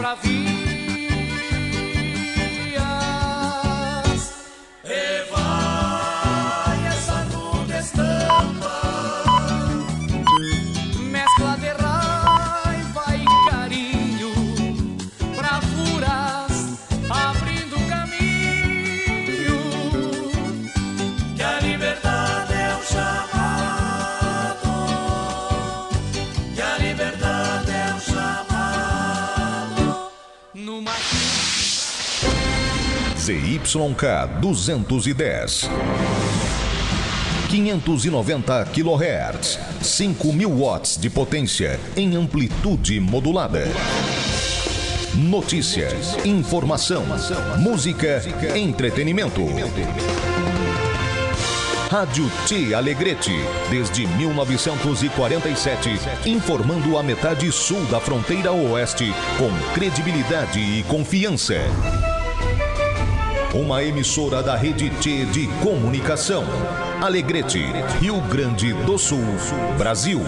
bravias. E vai essa nuda estampa, mescla de raiva e carinho, bravuras abrindo caminho, que a liberdade é o chamado, que a liberdade é o chamado. Numa ZYK 210, 590 kHz, 5.000 watts de potência em amplitude modulada. Notícias, informação, música, entretenimento. Rádio T Alegrete, desde 1947, informando a metade sul da fronteira oeste com credibilidade e confiança. Uma emissora da Rede T de Comunicação. Alegrete, Rio Grande do Sul, Brasil.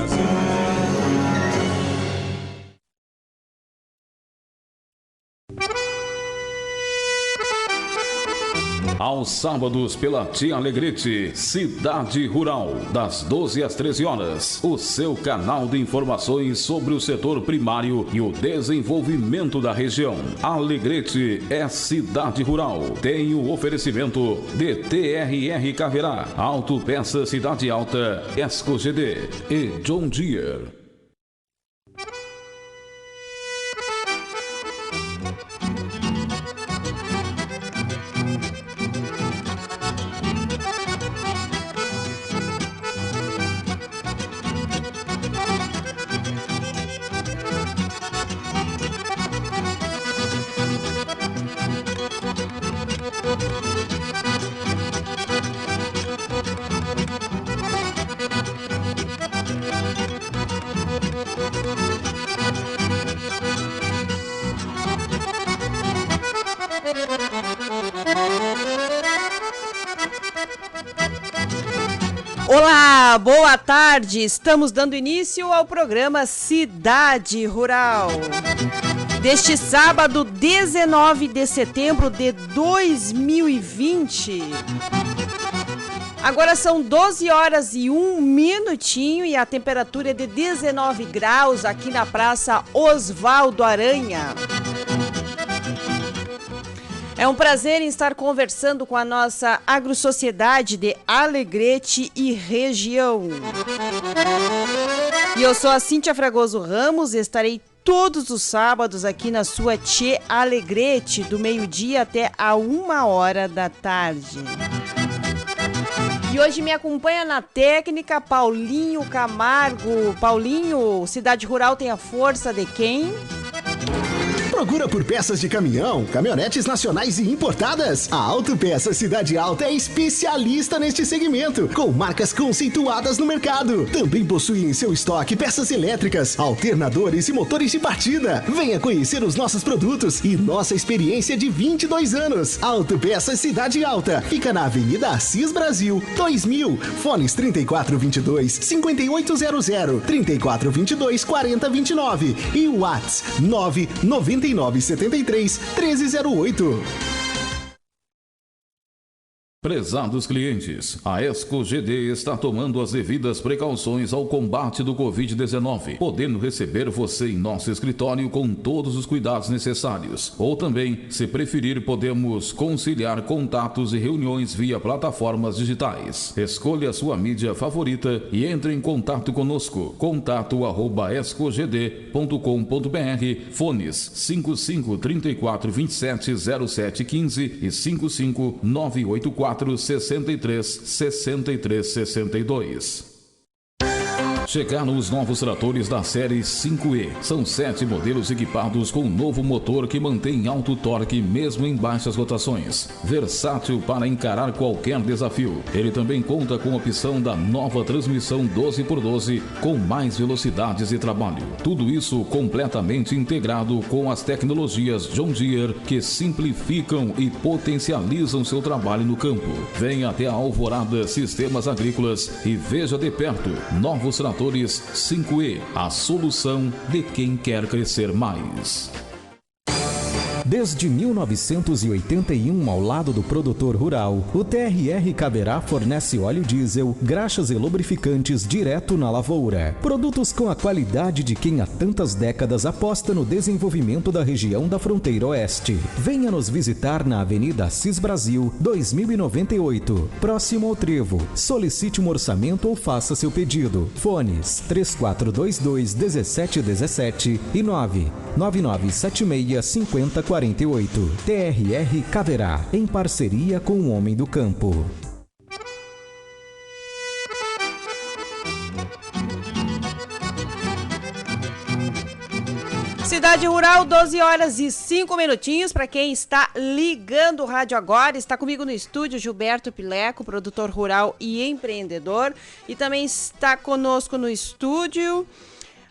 Aos sábados pela Tia Alegrete, Cidade Rural, das 12 às 13 horas. O seu canal de informações sobre o setor primário e o desenvolvimento da região. Alegrete é Cidade Rural. Tem o oferecimento de TRR Caverá, Autopeça Cidade Alta, Esco GD e John Deere. Olá, boa tarde. Estamos dando início ao programa Cidade Rural. Deste sábado, 19 de setembro de 2020. Agora são 12 horas e 1 minutinho e a temperatura é de 19 graus aqui na Praça Osvaldo Aranha. É um prazer em estar conversando com a nossa agrosociedade de Alegrete e região. E eu sou a Cíntia Fragoso Ramos e estarei todos os sábados aqui na sua Tchê Alegrete, do meio-dia até a 1h da tarde. E hoje me acompanha na técnica Paulinho Camargo. Paulinho, Cidade Rural tem a força de quem? Procura por peças de caminhão, caminhonetes nacionais e importadas? A Autopeça Cidade Alta é especialista neste segmento, com marcas conceituadas no mercado. Também possui em seu estoque peças elétricas, alternadores e motores de partida. Venha conhecer os nossos produtos e nossa experiência de 22 anos. Autopeça Cidade Alta fica na Avenida Assis Brasil, 2000. Fones 3422-5800, 3422-4029 e o WhatsApp 99973-1308. Prezados clientes, a Esco GD está tomando as devidas precauções ao combate do Covid-19, podendo receber você em nosso escritório com todos os cuidados necessários. Ou também, se preferir, podemos conciliar contatos e reuniões via plataformas digitais. Escolha a sua mídia favorita e entre em contato conosco. contato@escogd.com.br, fones 5534270715 e 55984 636362. Chegaram os novos tratores da série 5E. São 7 modelos equipados com um novo motor que mantém alto torque mesmo em baixas rotações. Versátil para encarar qualquer desafio. Ele também conta com a opção da nova transmissão 12x12 com mais velocidades de trabalho. Tudo isso completamente integrado com as tecnologias John Deere que simplificam e potencializam seu trabalho no campo. Venha até a Alvorada Sistemas Agrícolas e veja de perto novos tratores 5E, a solução de quem quer crescer mais. Desde 1981, ao lado do produtor rural, o TRR Caberá fornece óleo diesel, graxas e lubrificantes direto na lavoura. Produtos com a qualidade de quem há tantas décadas aposta no desenvolvimento da região da fronteira oeste. Venha nos visitar na Avenida Assis Brasil, 2098, próximo ao Trevo. Solicite um orçamento ou faça seu pedido. Fones 3422-1717 e 99976-5048. TRR Caverá, em parceria com o Homem do Campo. Cidade Rural, 12 horas e 5 minutinhos. Para quem está ligando o rádio agora, está comigo no estúdio Gilberto Pileco, produtor rural e empreendedor. E também está conosco no estúdio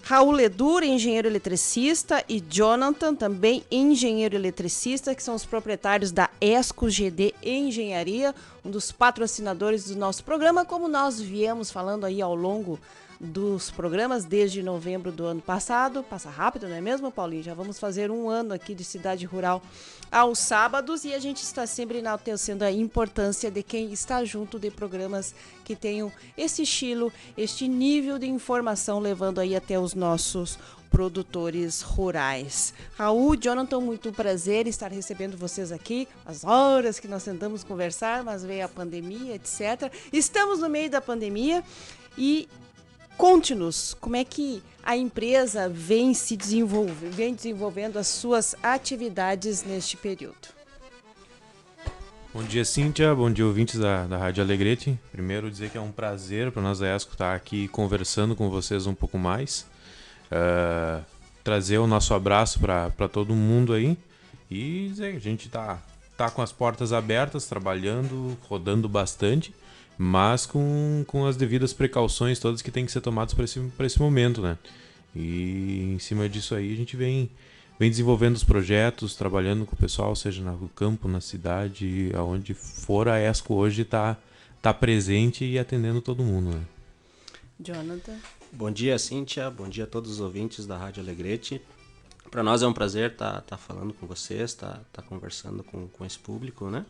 Raul Ledura, engenheiro eletricista, e Jonathan, também engenheiro eletricista, que são os proprietários da Esco GD Engenharia, um dos patrocinadores do nosso programa, como nós viemos falando aí ao longo dos programas desde novembro do ano passado. Passa rápido, não é mesmo, Paulinho? Já vamos fazer um ano aqui de Cidade Rural aos sábados, e a gente está sempre enaltecendo a importância de quem está junto de programas que tenham esse estilo, este nível de informação, levando aí até os nossos produtores rurais. Raul, Jonathan, muito prazer estar recebendo vocês aqui. As horas que nós tentamos conversar, mas veio a pandemia, etc. Estamos no meio da pandemia e conte-nos como é que a empresa vem desenvolvendo as suas atividades neste período. Bom dia, Cíntia. Bom dia, ouvintes da Rádio Alegrete. Primeiro, dizer que é um prazer para nós da ESCO estar aqui conversando com vocês um pouco mais. Trazer o nosso abraço para todo mundo aí. E dizer que a gente tá com as portas abertas, trabalhando, rodando bastante, mas com as devidas precauções todas que têm que ser tomadas para esse momento, né? E em cima disso aí a gente vem desenvolvendo os projetos, trabalhando com o pessoal, seja no campo, na cidade, aonde for, a ESCO hoje tá presente e atendendo todo mundo, né? Jonathan. Bom dia, Cíntia. Bom dia a todos os ouvintes da Rádio Alegrete. Para nós é um prazer estar falando com vocês, estar conversando com esse público, né?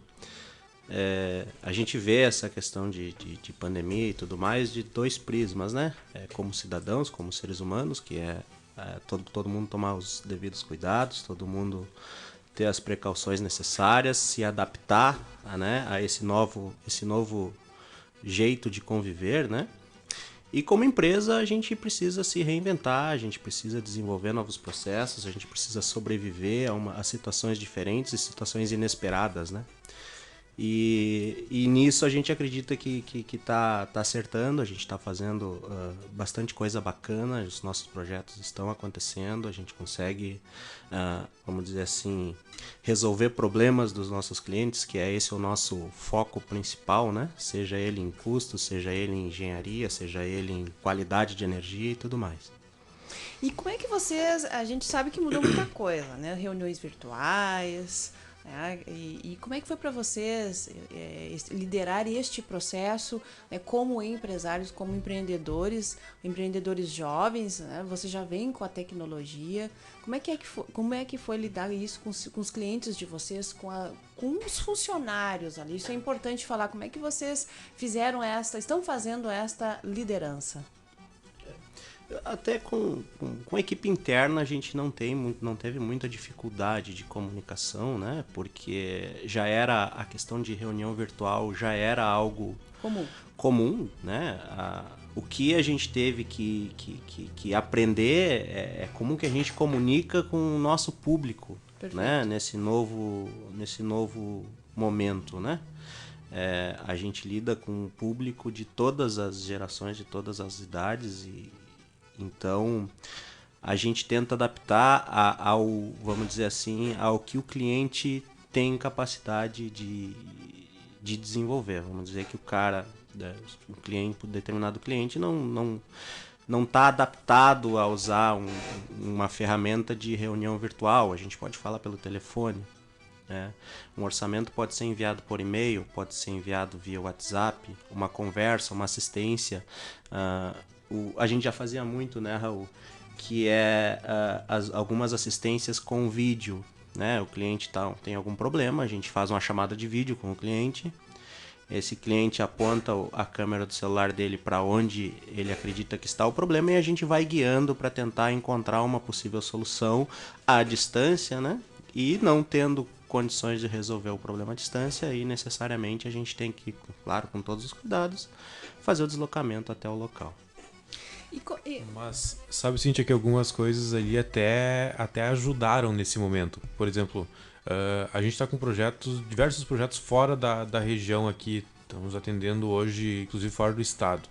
A gente vê essa questão de pandemia e tudo mais de dois prismas, né? Como cidadãos, como seres humanos, que todo mundo tomar os devidos cuidados, todo mundo ter as precauções necessárias, se adaptar, né, a esse novo jeito de conviver, né? E como empresa a gente precisa se reinventar, a gente precisa desenvolver novos processos, a gente precisa sobreviver a situações diferentes e situações inesperadas, né? E nisso a gente acredita que tá acertando, a gente está fazendo bastante coisa bacana, os nossos projetos estão acontecendo, a gente consegue, vamos dizer assim, resolver problemas dos nossos clientes, que é esse o nosso foco principal, né? Seja ele em custo, seja ele em engenharia, seja ele em qualidade de energia e tudo mais. E como é que vocês, a gente sabe que mudou muita coisa, né? Reuniões virtuais, e como é que foi para vocês liderar este processo, como empresários, como empreendedores jovens, né? Você já vem com a tecnologia. Como é que foi lidar isso com os clientes de vocês, com os funcionários ali? Isso é importante falar. Como é que vocês estão fazendo esta liderança? Até com a equipe interna a gente não teve muita dificuldade de comunicação, né? Porque já era a questão de reunião virtual, já era algo comum, né? O que a gente teve que aprender é como que a gente comunica com o nosso público, né? Nesse novo momento, né? A gente lida com o público de todas as gerações, de todas as idades, e então a gente tenta adaptar vamos dizer assim, ao que o cliente tem capacidade de desenvolver. Vamos dizer que um determinado cliente não está adaptado a usar uma ferramenta de reunião virtual. A gente pode falar pelo telefone, né? Um orçamento pode ser enviado por e-mail, pode ser enviado via WhatsApp, uma conversa, uma assistência. A gente já fazia muito, né, Raul? Que algumas assistências com vídeo, né? O cliente tem algum problema, a gente faz uma chamada de vídeo com o cliente. Esse cliente aponta a câmera do celular dele para onde ele acredita que está o problema e a gente vai guiando para tentar encontrar uma possível solução à distância, né? E não tendo condições de resolver o problema à distância, aí necessariamente a gente tem que, claro, com todos os cuidados, fazer o deslocamento até o local. Mas sabe, Cíntia, que algumas coisas ali até ajudaram nesse momento. Por exemplo, a gente está com diversos projetos fora da região aqui. Estamos atendendo hoje, inclusive fora do estado.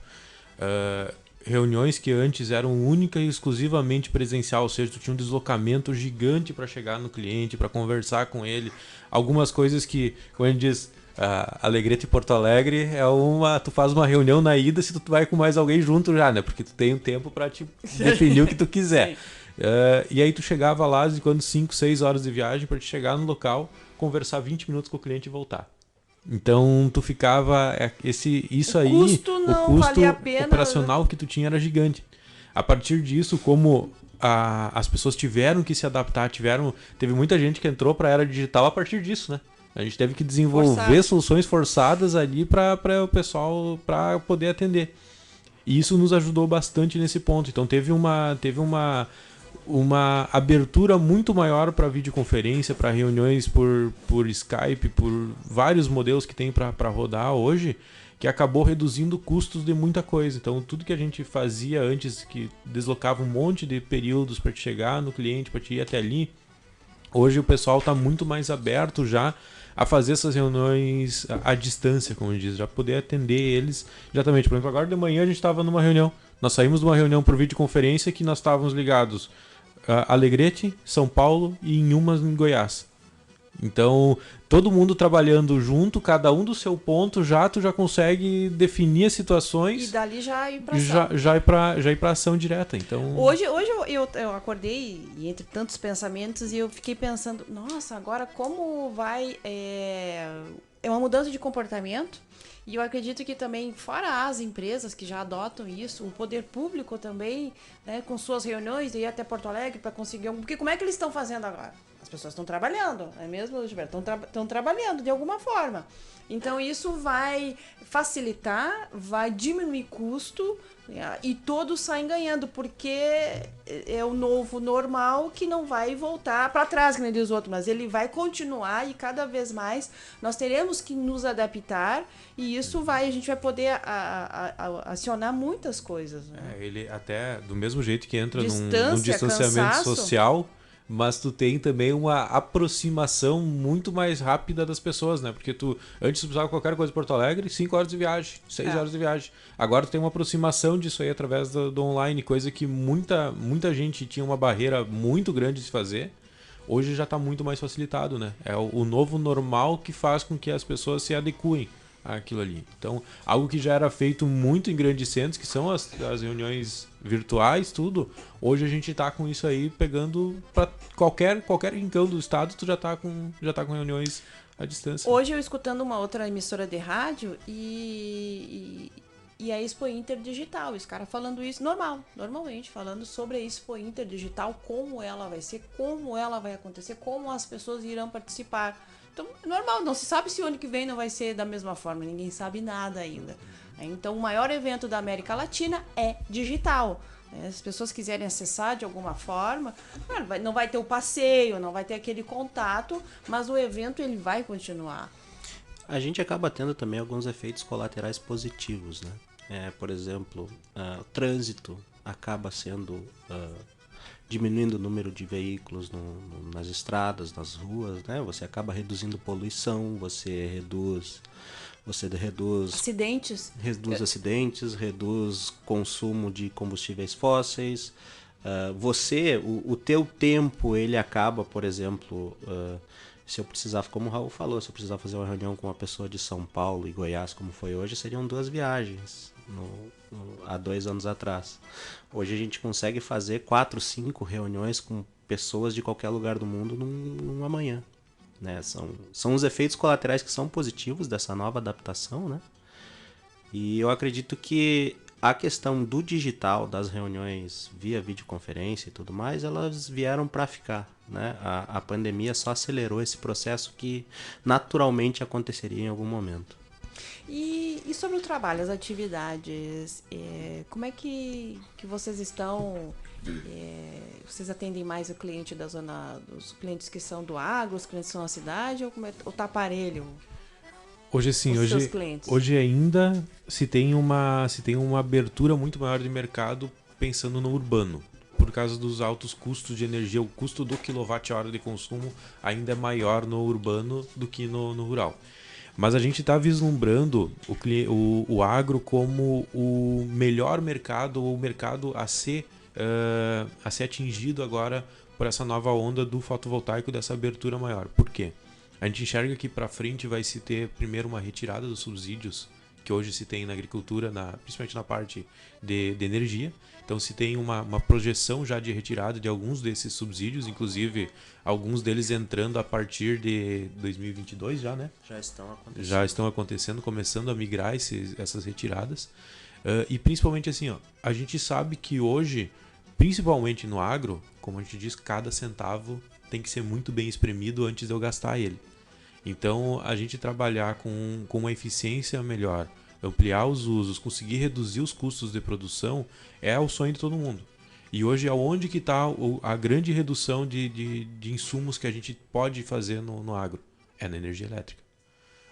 Reuniões que antes eram única e exclusivamente presencial, ou seja, tu tinha um deslocamento gigante para chegar no cliente, para conversar com ele. Algumas coisas que, como a gente diz, Alegrete e Porto Alegre tu faz uma reunião na ida se tu vai com mais alguém junto já, né? Porque tu tem um tempo para te definir o que tu quiser. E aí tu chegava lá, de quando 5, 6 horas de viagem para te chegar no local, conversar 20 minutos com o cliente e voltar. Então tu ficava o custo valia a pena, operacional que tu tinha era gigante. A partir disso, como as pessoas tiveram que se adaptar, teve muita gente que entrou para a era digital a partir disso, né? A gente teve que desenvolver soluções forçadas ali para o pessoal para poder atender. E isso nos ajudou bastante nesse ponto. Então teve uma abertura muito maior para videoconferência, para reuniões por Skype, por vários modelos que tem para rodar hoje, que acabou reduzindo custos de muita coisa. Então tudo que a gente fazia antes, que deslocava um monte de períodos para te chegar no cliente, para te ir até ali, hoje o pessoal está muito mais aberto já a fazer essas reuniões à distância, como diz, já poder atender eles diretamente. Por exemplo, agora de manhã a gente estava numa reunião, nós saímos de uma reunião por videoconferência que nós estávamos ligados Alegrete, São Paulo e Inhumas, em Goiás. Então, todo mundo trabalhando junto, cada um do seu ponto, tu já consegue definir as situações. E dali já ir para ação. Já ir para ação direta. Então... Hoje eu acordei, e entre tantos pensamentos, e eu fiquei pensando, nossa, agora como vai... É uma mudança de comportamento. E eu acredito que também, fora as empresas que já adotam isso, o poder público também, né, com suas reuniões, ir até Porto Alegre para conseguir... Porque como é que eles estão fazendo agora? As pessoas estão trabalhando, não é mesmo, Gilberto? Estão trabalhando de alguma forma. Então isso vai facilitar, vai diminuir custo, e todos saem ganhando, porque é o novo normal que não vai voltar para trás, que nem diz o outro, mas ele vai continuar e cada vez mais nós teremos que nos adaptar e isso a gente vai poder acionar muitas coisas. Né? Ele até, do mesmo jeito que entra num distanciamento cansaço social, mas tu tem também uma aproximação muito mais rápida das pessoas, né? Porque antes tu precisava qualquer coisa em Porto Alegre, 5 horas de viagem, 6 horas de viagem. Agora tu tem uma aproximação disso aí através do online, coisa que muita gente tinha uma barreira muito grande de se fazer. Hoje já está muito mais facilitado, né? É o novo normal que faz com que as pessoas se adequem àquilo ali. Então, algo que já era feito muito em grandes centros, que são as reuniões virtuais, tudo, hoje a gente está com isso aí pegando para qualquer rincão do estado, tu já tá com reuniões à distância. Hoje eu escutando uma outra emissora de rádio e a Expo Inter Digital, os caras falando isso normalmente, falando sobre a Expo Inter Digital, como ela vai ser, como ela vai acontecer, como as pessoas irão participar. Então, normal, não se sabe se o ano que vem não vai ser da mesma forma, ninguém sabe nada ainda. Então, o maior evento da América Latina é digital. Se as pessoas quiserem acessar de alguma forma, não vai ter o passeio, não vai ter aquele contato, mas o evento ele vai continuar. A gente acaba tendo também alguns efeitos colaterais positivos, né? Por exemplo, o trânsito acaba sendo... diminuindo o número de veículos nas estradas, nas ruas, né? Você acaba reduzindo poluição, você reduz acidentes, reduz consumo de combustíveis fósseis. O teu tempo ele acaba, por exemplo, se eu precisar, como o Raul falou, se eu precisar fazer uma reunião com uma pessoa de São Paulo e Goiás, como foi hoje, seriam 2 viagens. Há 2 anos atrás. Hoje a gente consegue fazer 4, 5 reuniões com pessoas de qualquer lugar do mundo numa manhã. Né? São os efeitos colaterais que são positivos dessa nova adaptação, né? E eu acredito que a questão do digital, das reuniões via videoconferência e tudo mais, elas vieram para ficar. né? A pandemia só acelerou esse processo que naturalmente aconteceria em algum momento. E sobre o trabalho, as atividades, como é que vocês estão? Vocês atendem mais o cliente da zona, os clientes que são do agro, os clientes que são na cidade, ou tá parelho? Hoje sim, Os seus clientes. hoje ainda se tem uma abertura muito maior de mercado pensando no urbano. Por causa dos altos custos de energia, o custo do quilowatt-hora de consumo ainda é maior no urbano do que no rural. Mas a gente está vislumbrando o agro como o melhor mercado, ou o mercado a ser atingido agora por essa nova onda do fotovoltaico, dessa abertura maior. Por quê? A gente enxerga que para frente vai se ter primeiro uma retirada dos subsídios que hoje se tem na agricultura, principalmente na parte de energia. Então se tem uma projeção já de retirada de alguns desses subsídios, inclusive alguns deles entrando a partir de 2022 já, né? Já estão acontecendo, começando a migrar essas retiradas. E principalmente assim, ó, a gente sabe que hoje, principalmente no agro, como a gente diz, cada centavo tem que ser muito bem espremido antes de eu gastar ele. Então a gente trabalhar com uma eficiência melhor, ampliar os usos, conseguir reduzir os custos de produção é o sonho de todo mundo. E hoje aonde que está a grande redução de insumos que a gente pode fazer no agro? É na energia elétrica.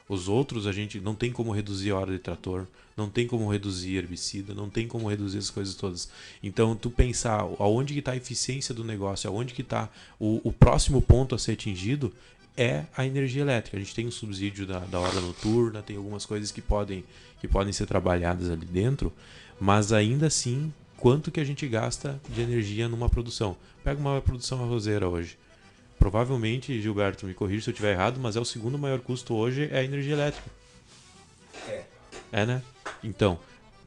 Os outros a gente não tem como reduzir a hora de trator, não tem como reduzir herbicida, não tem como reduzir as coisas todas. Então tu pensar aonde que está a eficiência do negócio, aonde que está o próximo ponto a ser atingido é a energia elétrica. A gente tem um subsídio da hora noturna, tem algumas coisas que podem ser trabalhadas ali dentro, mas ainda assim, quanto que a gente gasta de energia numa produção? Pega uma produção arrozeira hoje. Provavelmente, Gilberto, me corrija se eu estiver errado, mas é o segundo maior custo hoje é a energia elétrica. É, né? Então,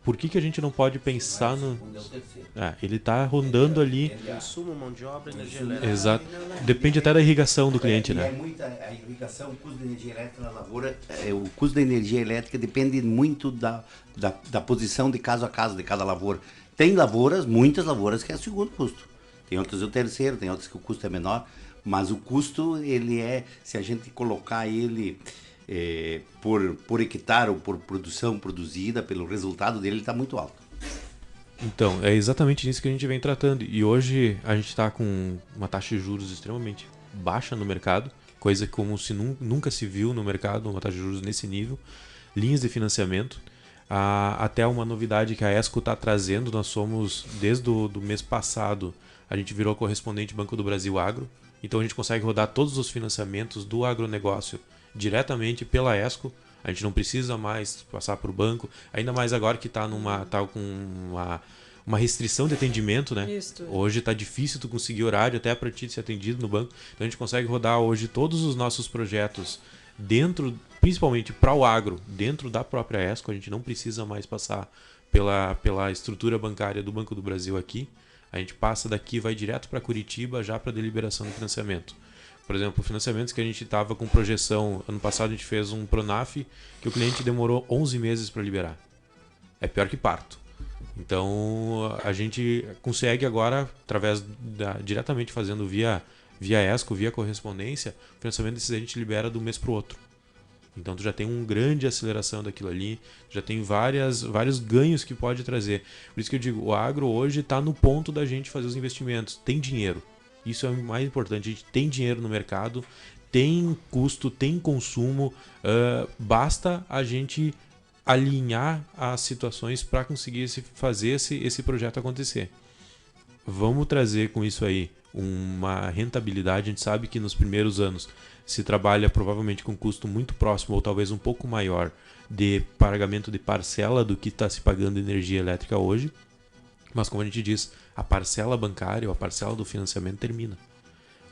por que a gente não pode pensar no... ele está rondando ali... Insumo, mão de obra, energia elétrica. Exato. Depende até da irrigação do cliente, né? A irrigação, o custo da energia elétrica na lavoura, o custo da energia elétrica depende muito da posição de caso a caso de cada lavoura. Tem lavouras, muitas lavouras, que é o segundo custo. Tem outras o terceiro, tem outras que o custo é menor. Mas o custo, ele se a gente colocar ele por hectare ou por produção produzida, pelo resultado dele, ele está muito alto. Então, é exatamente nisso que a gente vem tratando. E hoje a gente está com uma taxa de juros extremamente baixa no mercado, coisa como se nunca se viu no mercado, uma taxa de juros nesse nível. Linhas de financiamento. Até uma novidade que a ESCO está trazendo, nós somos, desde o mês passado, a gente virou correspondente Banco do Brasil Agro. Então a gente consegue rodar todos os financiamentos do agronegócio diretamente pela ESCO. A gente não precisa mais passar por banco, ainda mais agora que está com uma restrição de atendimento, né? Isso. Hoje está difícil tu conseguir horário até para ti ser atendido no banco. Então a gente consegue rodar hoje todos os nossos projetos dentro, principalmente para o agro, dentro da própria ESCO. A gente não precisa mais passar pela estrutura bancária do Banco do Brasil aqui. A gente passa daqui, vai direto para Curitiba já para deliberação do financiamento. Por exemplo, financiamentos que a gente estava com projeção, ano passado a gente fez um Pronaf que o cliente demorou 11 meses para liberar. É pior que parto. Então a gente consegue agora, diretamente fazendo via ESCO, via correspondência, o financiamento desses a gente libera de um mês para o outro. Então tu já tem uma grande aceleração daquilo ali, já tem vários ganhos que pode trazer. Por isso que eu digo, o agro hoje está no ponto da gente fazer os investimentos. Tem dinheiro. Isso é o mais importante. A gente tem dinheiro no mercado, tem custo, tem consumo. Basta a gente alinhar as situações para conseguir fazer esse projeto acontecer. Vamos trazer com isso aí uma rentabilidade. A gente sabe que nos primeiros anos se trabalha provavelmente com custo muito próximo ou talvez um pouco maior de pagamento de parcela do que está se pagando energia elétrica hoje. Mas como a gente diz, a parcela bancária ou a parcela do financiamento termina.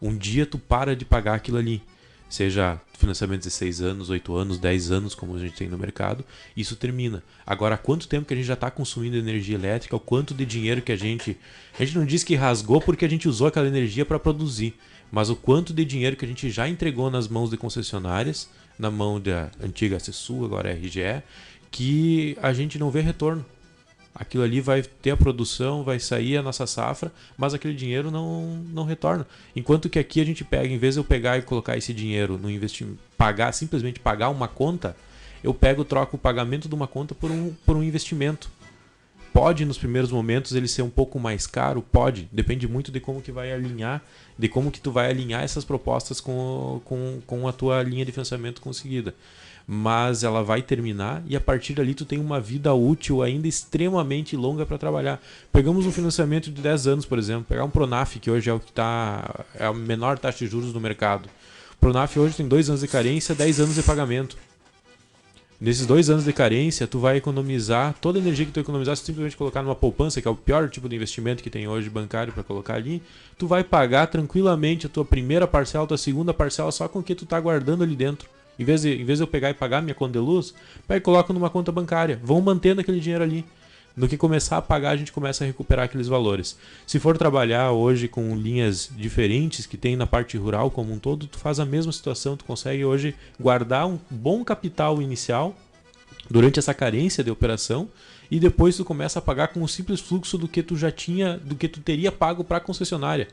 Um dia tu para de pagar aquilo ali. Seja financiamento de 6 anos, 8 anos, 10 anos, como a gente tem no mercado, isso termina. Agora, há quanto tempo que a gente já está consumindo energia elétrica, o quanto de dinheiro que a gente não diz que rasgou porque a gente usou aquela energia para produzir, mas o quanto de dinheiro que a gente já entregou nas mãos de concessionárias, na mão da antiga CSU, agora é RGE, que a gente não vê retorno. Aquilo ali vai ter a produção, vai sair a nossa safra, mas aquele dinheiro não retorna. Enquanto que aqui a gente pega, em vez de eu pegar e colocar esse dinheiro no investimento, simplesmente pagar uma conta, eu troco o pagamento de uma conta por um investimento. Pode, nos primeiros momentos, ele ser um pouco mais caro? Pode. Depende muito de como que vai alinhar, de como que tu vai alinhar essas propostas com a tua linha de financiamento conseguida. Mas ela vai terminar e a partir dali tu tem uma vida útil ainda extremamente longa para trabalhar. Pegamos um financiamento de 10 anos, por exemplo, pegar um Pronaf, que hoje é o que é a menor taxa de juros do mercado. O Pronaf hoje tem 2 anos de carência, 10 anos de pagamento. Nesses 2 anos de carência, tu vai economizar toda a energia que tu economizar se simplesmente colocar numa poupança, que é o pior tipo de investimento que tem hoje bancário para colocar ali. Tu vai pagar tranquilamente a tua primeira parcela, a tua segunda parcela só com o que tu tá guardando ali dentro. Em vez de eu pegar e pagar minha conta de luz, pega e coloca numa conta bancária. Vão mantendo aquele dinheiro ali. No que começar a pagar, a gente começa a recuperar aqueles valores. Se for trabalhar hoje com linhas diferentes que tem na parte rural como um todo, tu faz a mesma situação. Tu consegue hoje guardar um bom capital inicial durante essa carência de operação e depois tu começa a pagar com o simples fluxo do que tu já tinha, do que tu teria pago para a concessionária.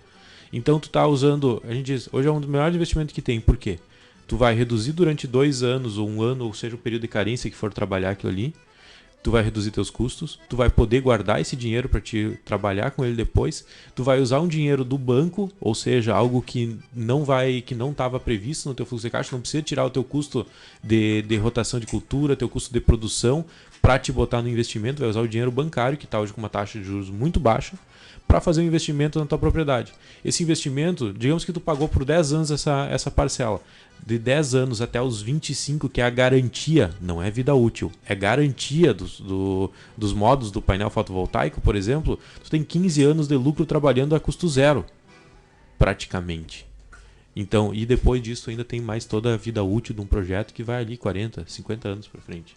Então tu está usando, a gente diz, hoje é um dos melhores investimentos que tem. Por quê? Tu vai reduzir durante 2 anos ou 1 ano, ou seja, o período de carência que for trabalhar aquilo ali. Tu vai reduzir teus custos, tu vai poder guardar esse dinheiro para te trabalhar com ele depois, tu vai usar um dinheiro do banco, ou seja, algo que não estava previsto no teu fluxo de caixa, não precisa tirar o teu custo de rotação de cultura, teu custo de produção para te botar no investimento, vai usar o dinheiro bancário, que está hoje com uma taxa de juros muito baixa, para fazer um investimento na tua propriedade. Esse investimento, digamos que tu pagou por 10 anos essa parcela. De 10 anos até os 25, que é a garantia, não é vida útil, é garantia dos modos do painel fotovoltaico, por exemplo, tu tem 15 anos de lucro trabalhando a custo zero, praticamente. Então, e depois disso ainda tem mais toda a vida útil de um projeto que vai ali 40, 50 anos para frente.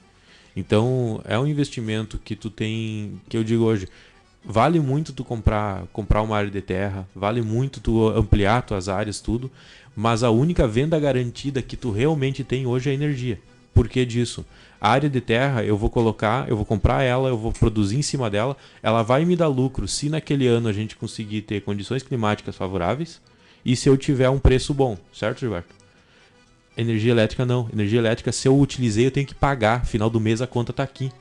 Então, é um investimento que tu tem, que eu digo hoje, vale muito tu comprar uma área de terra, vale muito tu ampliar tuas áreas, tudo, mas a única venda garantida que tu realmente tem hoje é a energia. Por que disso? A área de terra eu vou comprar ela, eu vou produzir em cima dela, ela vai me dar lucro se naquele ano a gente conseguir ter condições climáticas favoráveis e se eu tiver um preço bom, certo, Gilberto? Energia elétrica não. Energia elétrica, se eu utilizei, eu tenho que pagar. Final do mês a conta está aqui.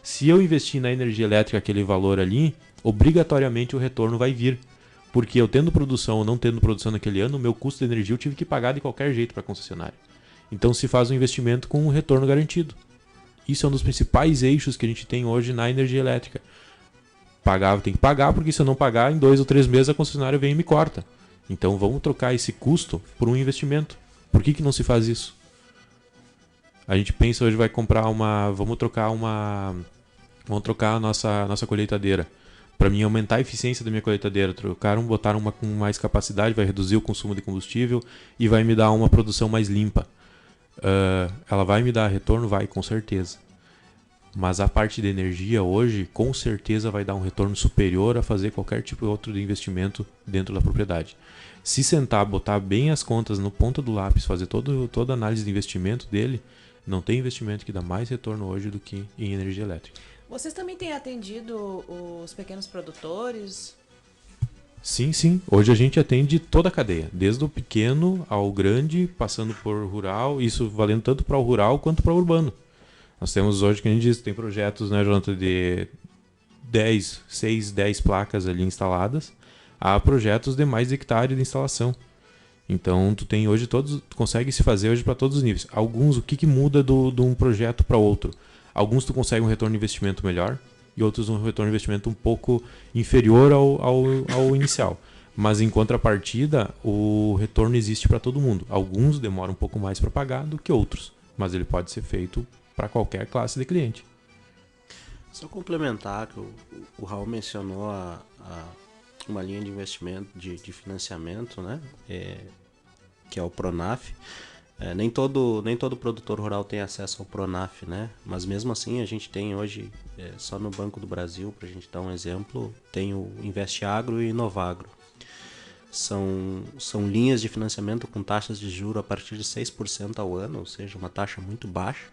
Se eu investir na energia elétrica aquele valor ali, obrigatoriamente o retorno vai vir. Porque eu tendo produção ou não tendo produção naquele ano, o meu custo de energia eu tive que pagar de qualquer jeito para a concessionária. Então se faz um investimento com um retorno garantido. Isso é um dos principais eixos que a gente tem hoje na energia elétrica. Tem que pagar, porque se eu não pagar, em 2 ou 3 meses a concessionária vem e me corta. Então vamos trocar esse custo por um investimento. Por que não se faz isso? A gente pensa hoje vai comprar vamos trocar a nossa colheitadeira. Para mim aumentar a eficiência da minha colheitadeira, botar uma com mais capacidade, vai reduzir o consumo de combustível e vai me dar uma produção mais limpa. Ela vai me dar retorno? Vai, com certeza. Mas a parte de energia hoje, com certeza vai dar um retorno superior a fazer qualquer tipo de outro de investimento dentro da propriedade. Se sentar, botar bem as contas no ponta do lápis, fazer toda a análise de investimento dele, não tem investimento que dá mais retorno hoje do que em energia elétrica. Vocês também têm atendido os pequenos produtores? Sim. Hoje a gente atende toda a cadeia, desde o pequeno ao grande, passando por rural, isso valendo tanto para o rural quanto para o urbano. Nós temos hoje, que a gente diz, tem projetos, né, Jonathan, de 6, 10 placas ali instaladas, a projetos de mais de hectare de instalação. Então tu tem hoje tu consegue se fazer hoje para todos os níveis. Alguns, o que muda de um projeto para outro? Alguns tu consegue um retorno de investimento melhor e outros um retorno de investimento um pouco inferior ao inicial. Mas em contrapartida, o retorno existe para todo mundo. Alguns demoram um pouco mais para pagar do que outros, mas ele pode ser feito para qualquer classe de cliente. Só complementar que o Raul mencionou uma linha de investimento, de financiamento, né? Que é o Pronaf. Nem todo produtor rural tem acesso ao Pronaf, né? Mas mesmo assim a gente tem hoje, só no Banco do Brasil, para a gente dar um exemplo, tem o Investagro e Inovagro. São linhas de financiamento com taxas de juros a partir de 6% ao ano, ou seja, uma taxa muito baixa,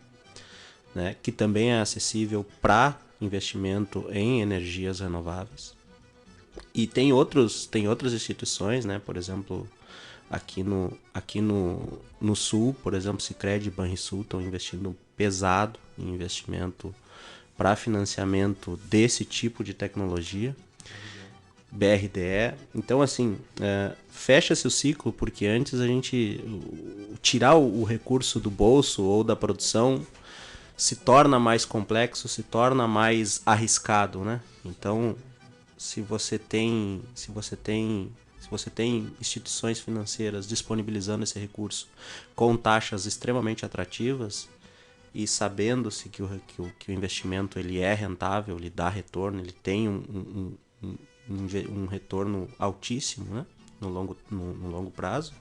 né? Que também é acessível para investimento em energias renováveis. E tem outras instituições, né? Por exemplo, aqui no Sul, por exemplo, Sicredi e Banrisul estão investindo pesado em investimento para financiamento desse tipo de tecnologia. BRDE. Então, assim, fecha-se o ciclo, porque antes a gente tirar o recurso do bolso ou da produção se torna mais complexo, se torna mais arriscado, né? Então, se você tem instituições financeiras disponibilizando esse recurso com taxas extremamente atrativas e sabendo-se que o investimento ele é rentável, ele dá retorno, ele tem um retorno altíssimo, né? no longo prazo,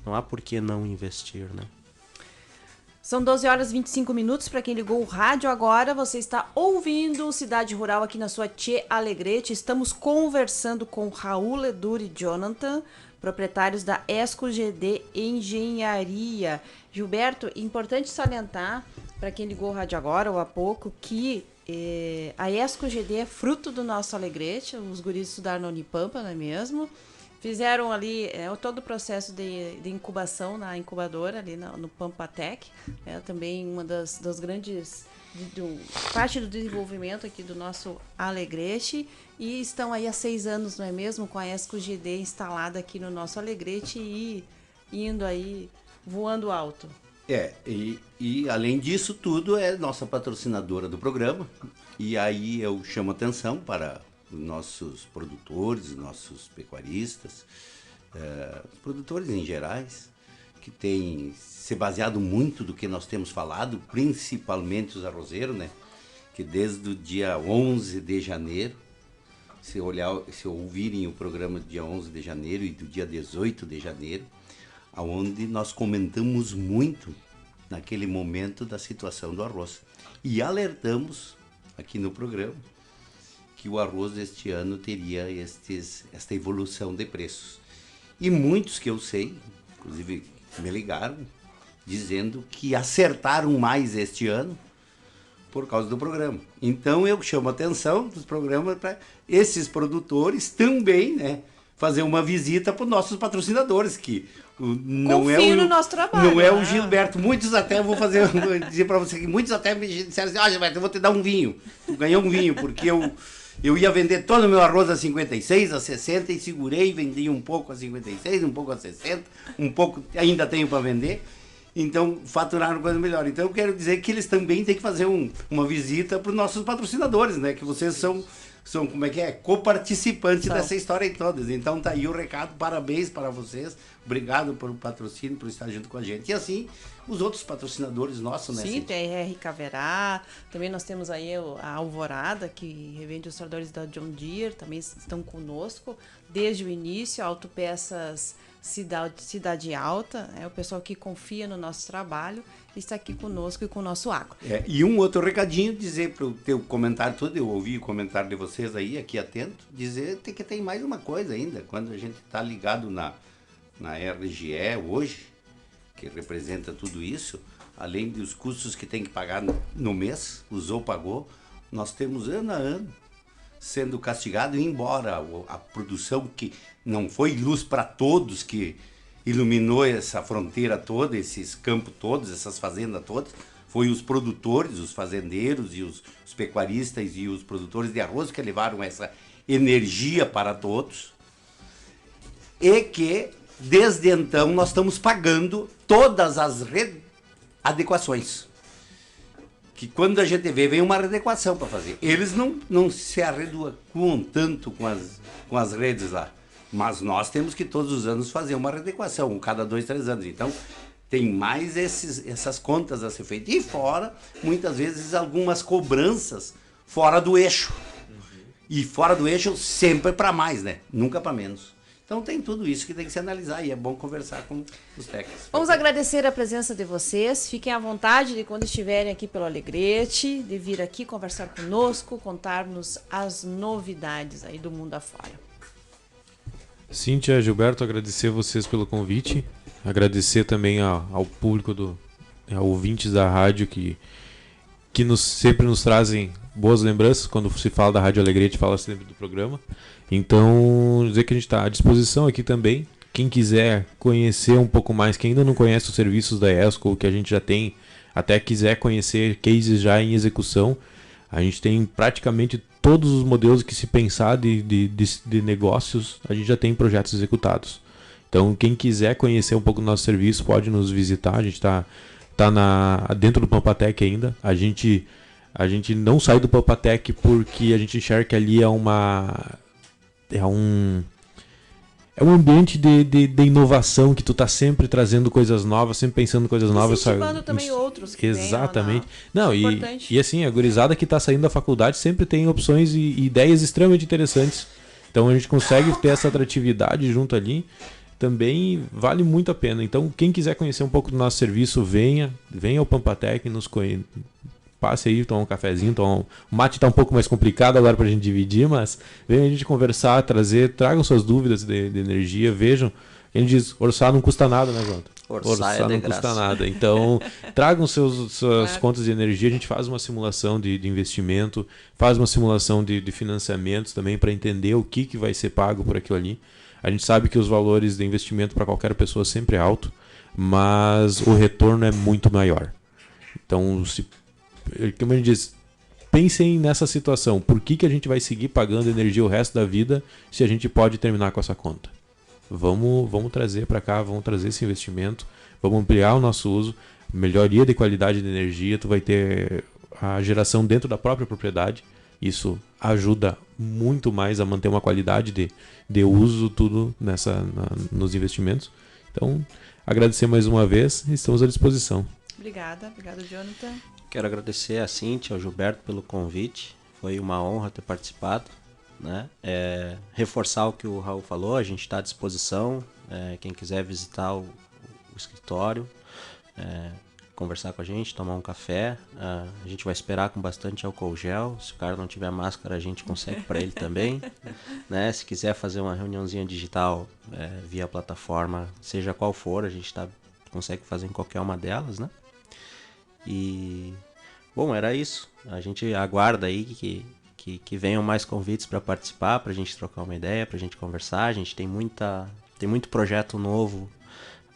não há por que não investir, né? São 12 horas e 25 minutos. Para quem ligou o rádio agora, você está ouvindo Cidade Rural aqui na sua Tchê Alegrete. Estamos conversando com Raul Ledur e Jonathan, proprietários da Esco GD Engenharia. Gilberto, importante salientar, para quem ligou o rádio agora ou há pouco, que a Esco GD é fruto do nosso Alegrete. Os guris estudaram na Unipampa, não é mesmo? Fizeram ali todo o processo de incubação na incubadora, ali no Pampatec. Também uma das grandes... parte do desenvolvimento aqui do nosso Alegrete. E estão aí há 6 anos, não é mesmo? Com a Esco GD instalada aqui no nosso Alegrete e indo aí, voando alto. E além disso tudo, é nossa patrocinadora do programa. E aí eu chamo atenção para os nossos produtores, nossos pecuaristas, produtores em gerais, que têm se baseado muito do que nós temos falado, principalmente os arrozeiros, né? Que desde o dia 11 de janeiro, se ouvirem o programa do dia 11 de janeiro e do dia 18 de janeiro, onde nós comentamos muito naquele momento da situação do arroz. E alertamos aqui no programa que o arroz este ano teria esta evolução de preços. E muitos que eu sei, inclusive me ligaram, dizendo que acertaram mais este ano por causa do programa. Então eu chamo a atenção dos programas para esses produtores também, né, fazer uma visita para os nossos patrocinadores, que não é no nosso trabalho, não é o Gilberto. Muitos até, vou dizer para você que muitos até me disseram assim: Gilberto, eu vou te dar um vinho. Tu ganhou um vinho, porque eu ia vender todo o meu arroz a 56, a 60 e segurei, vendi um pouco a 56, um pouco a 60, um pouco ainda tenho para vender. Então, faturaram coisa melhor. Então, eu quero dizer que eles também têm que fazer uma visita para os nossos patrocinadores, né? Que vocês são como é que é? Coparticipantes dessa história toda. Então, tá aí o recado. Parabéns para vocês. Obrigado pelo patrocínio, por estar junto com a gente. E assim, os outros patrocinadores nossos, né? Sim, TRR Caverá. Também nós temos aí a Alvorada, que revende os tratores da John Deere. Também estão conosco desde o início. Autopeças Cidade Alta, o pessoal que confia no nosso trabalho, está aqui conosco e com o nosso agro. E um outro recadinho, dizer para o teu comentário todo, eu ouvi o comentário de vocês aí, aqui atento, dizer que tem mais uma coisa ainda, quando a gente está ligado na RGE hoje, que representa tudo isso, além dos custos que tem que pagar no mês, usou, pagou, nós temos ano a ano sendo castigado, embora a produção que não foi luz para todos, que iluminou essa fronteira toda, esses campos todos, essas fazendas todas, foi os produtores, os fazendeiros e os pecuaristas e os produtores de arroz que levaram essa energia para todos, e que desde então nós estamos pagando todas as readequações. Que quando a gente vê, vem uma readequação para fazer. Eles não se adequam tanto com as redes lá. Mas nós temos que todos os anos fazer uma readequação, cada 2, 3 anos. Então, tem mais essas contas a ser feitas. E fora, muitas vezes, algumas cobranças fora do eixo. E fora do eixo, sempre para mais, né? Nunca para menos. Então tem tudo isso que tem que se analisar e é bom conversar com os técnicos. Vamos agradecer a presença de vocês. Fiquem à vontade de quando estiverem aqui pelo Alegrete, de vir aqui conversar conosco, contar-nos as novidades aí do mundo afora. Cíntia, Gilberto, agradecer vocês pelo convite. Agradecer também ao público, ouvintes da rádio que que sempre nos trazem boas lembranças. Quando se fala da Rádio Alegrete, fala sempre do programa. Então, dizer que a gente está à disposição aqui também. Quem quiser conhecer um pouco mais, quem ainda não conhece os serviços da ESCO, que a gente já tem, até quiser conhecer cases já em execução, a gente tem praticamente todos os modelos que se pensar de negócios, a gente já tem projetos executados. Então, quem quiser conhecer um pouco do nosso serviço, pode nos visitar. A gente está dentro do Pampatec ainda. A gente não sai do Pampatec porque a gente enxerga que ali é um ambiente de inovação, que tu tá sempre trazendo coisas novas, sempre pensando coisas novas. Incentivando também outros que exatamente. Venham, não, e assim, a gurizada que tá saindo da faculdade sempre tem opções e ideias extremamente interessantes. Então a gente consegue ter essa atratividade junto ali. Também vale muito a pena. Então, quem quiser conhecer um pouco do nosso serviço, venha ao Pampatec, passe aí, toma um cafezinho, o mate está um pouco mais complicado agora para a gente dividir, mas venha a gente conversar, tragam suas dúvidas de energia, vejam. A gente diz, orçar não custa nada, né, Jonathan? Orçar não custa nada. Então, tragam suas contas de energia, a gente faz uma simulação de investimento, faz uma simulação de financiamentos também para entender o que vai ser pago por aquilo ali. A gente sabe que os valores de investimento para qualquer pessoa sempre é alto, mas o retorno é muito maior. Então, como a gente diz, pensem nessa situação. Por que a gente vai seguir pagando energia o resto da vida se a gente pode terminar com essa conta? Vamos trazer para cá, vamos trazer esse investimento, vamos ampliar o nosso uso, melhoria de qualidade de energia, tu vai ter a geração dentro da própria propriedade. Isso ajuda muito mais a manter uma qualidade de uso, tudo nos investimentos. Então, agradecer mais uma vez e estamos à disposição. Obrigada, Jonathan. Quero agradecer a Cíntia, ao Gilberto pelo convite. Foi uma honra ter participado, né? Reforçar o que o Raul falou, a gente está à disposição. Quem quiser visitar o escritório, conversar com a gente, tomar um café. A gente vai esperar com bastante álcool gel. Se o cara não tiver máscara, a gente consegue para ele também. Né? Se quiser fazer uma reuniãozinha digital via plataforma, seja qual for, a gente consegue fazer em qualquer uma delas, né? E, bom, era isso. A gente aguarda aí que venham mais convites para participar, para a gente trocar uma ideia, para a gente conversar. A gente tem muito projeto novo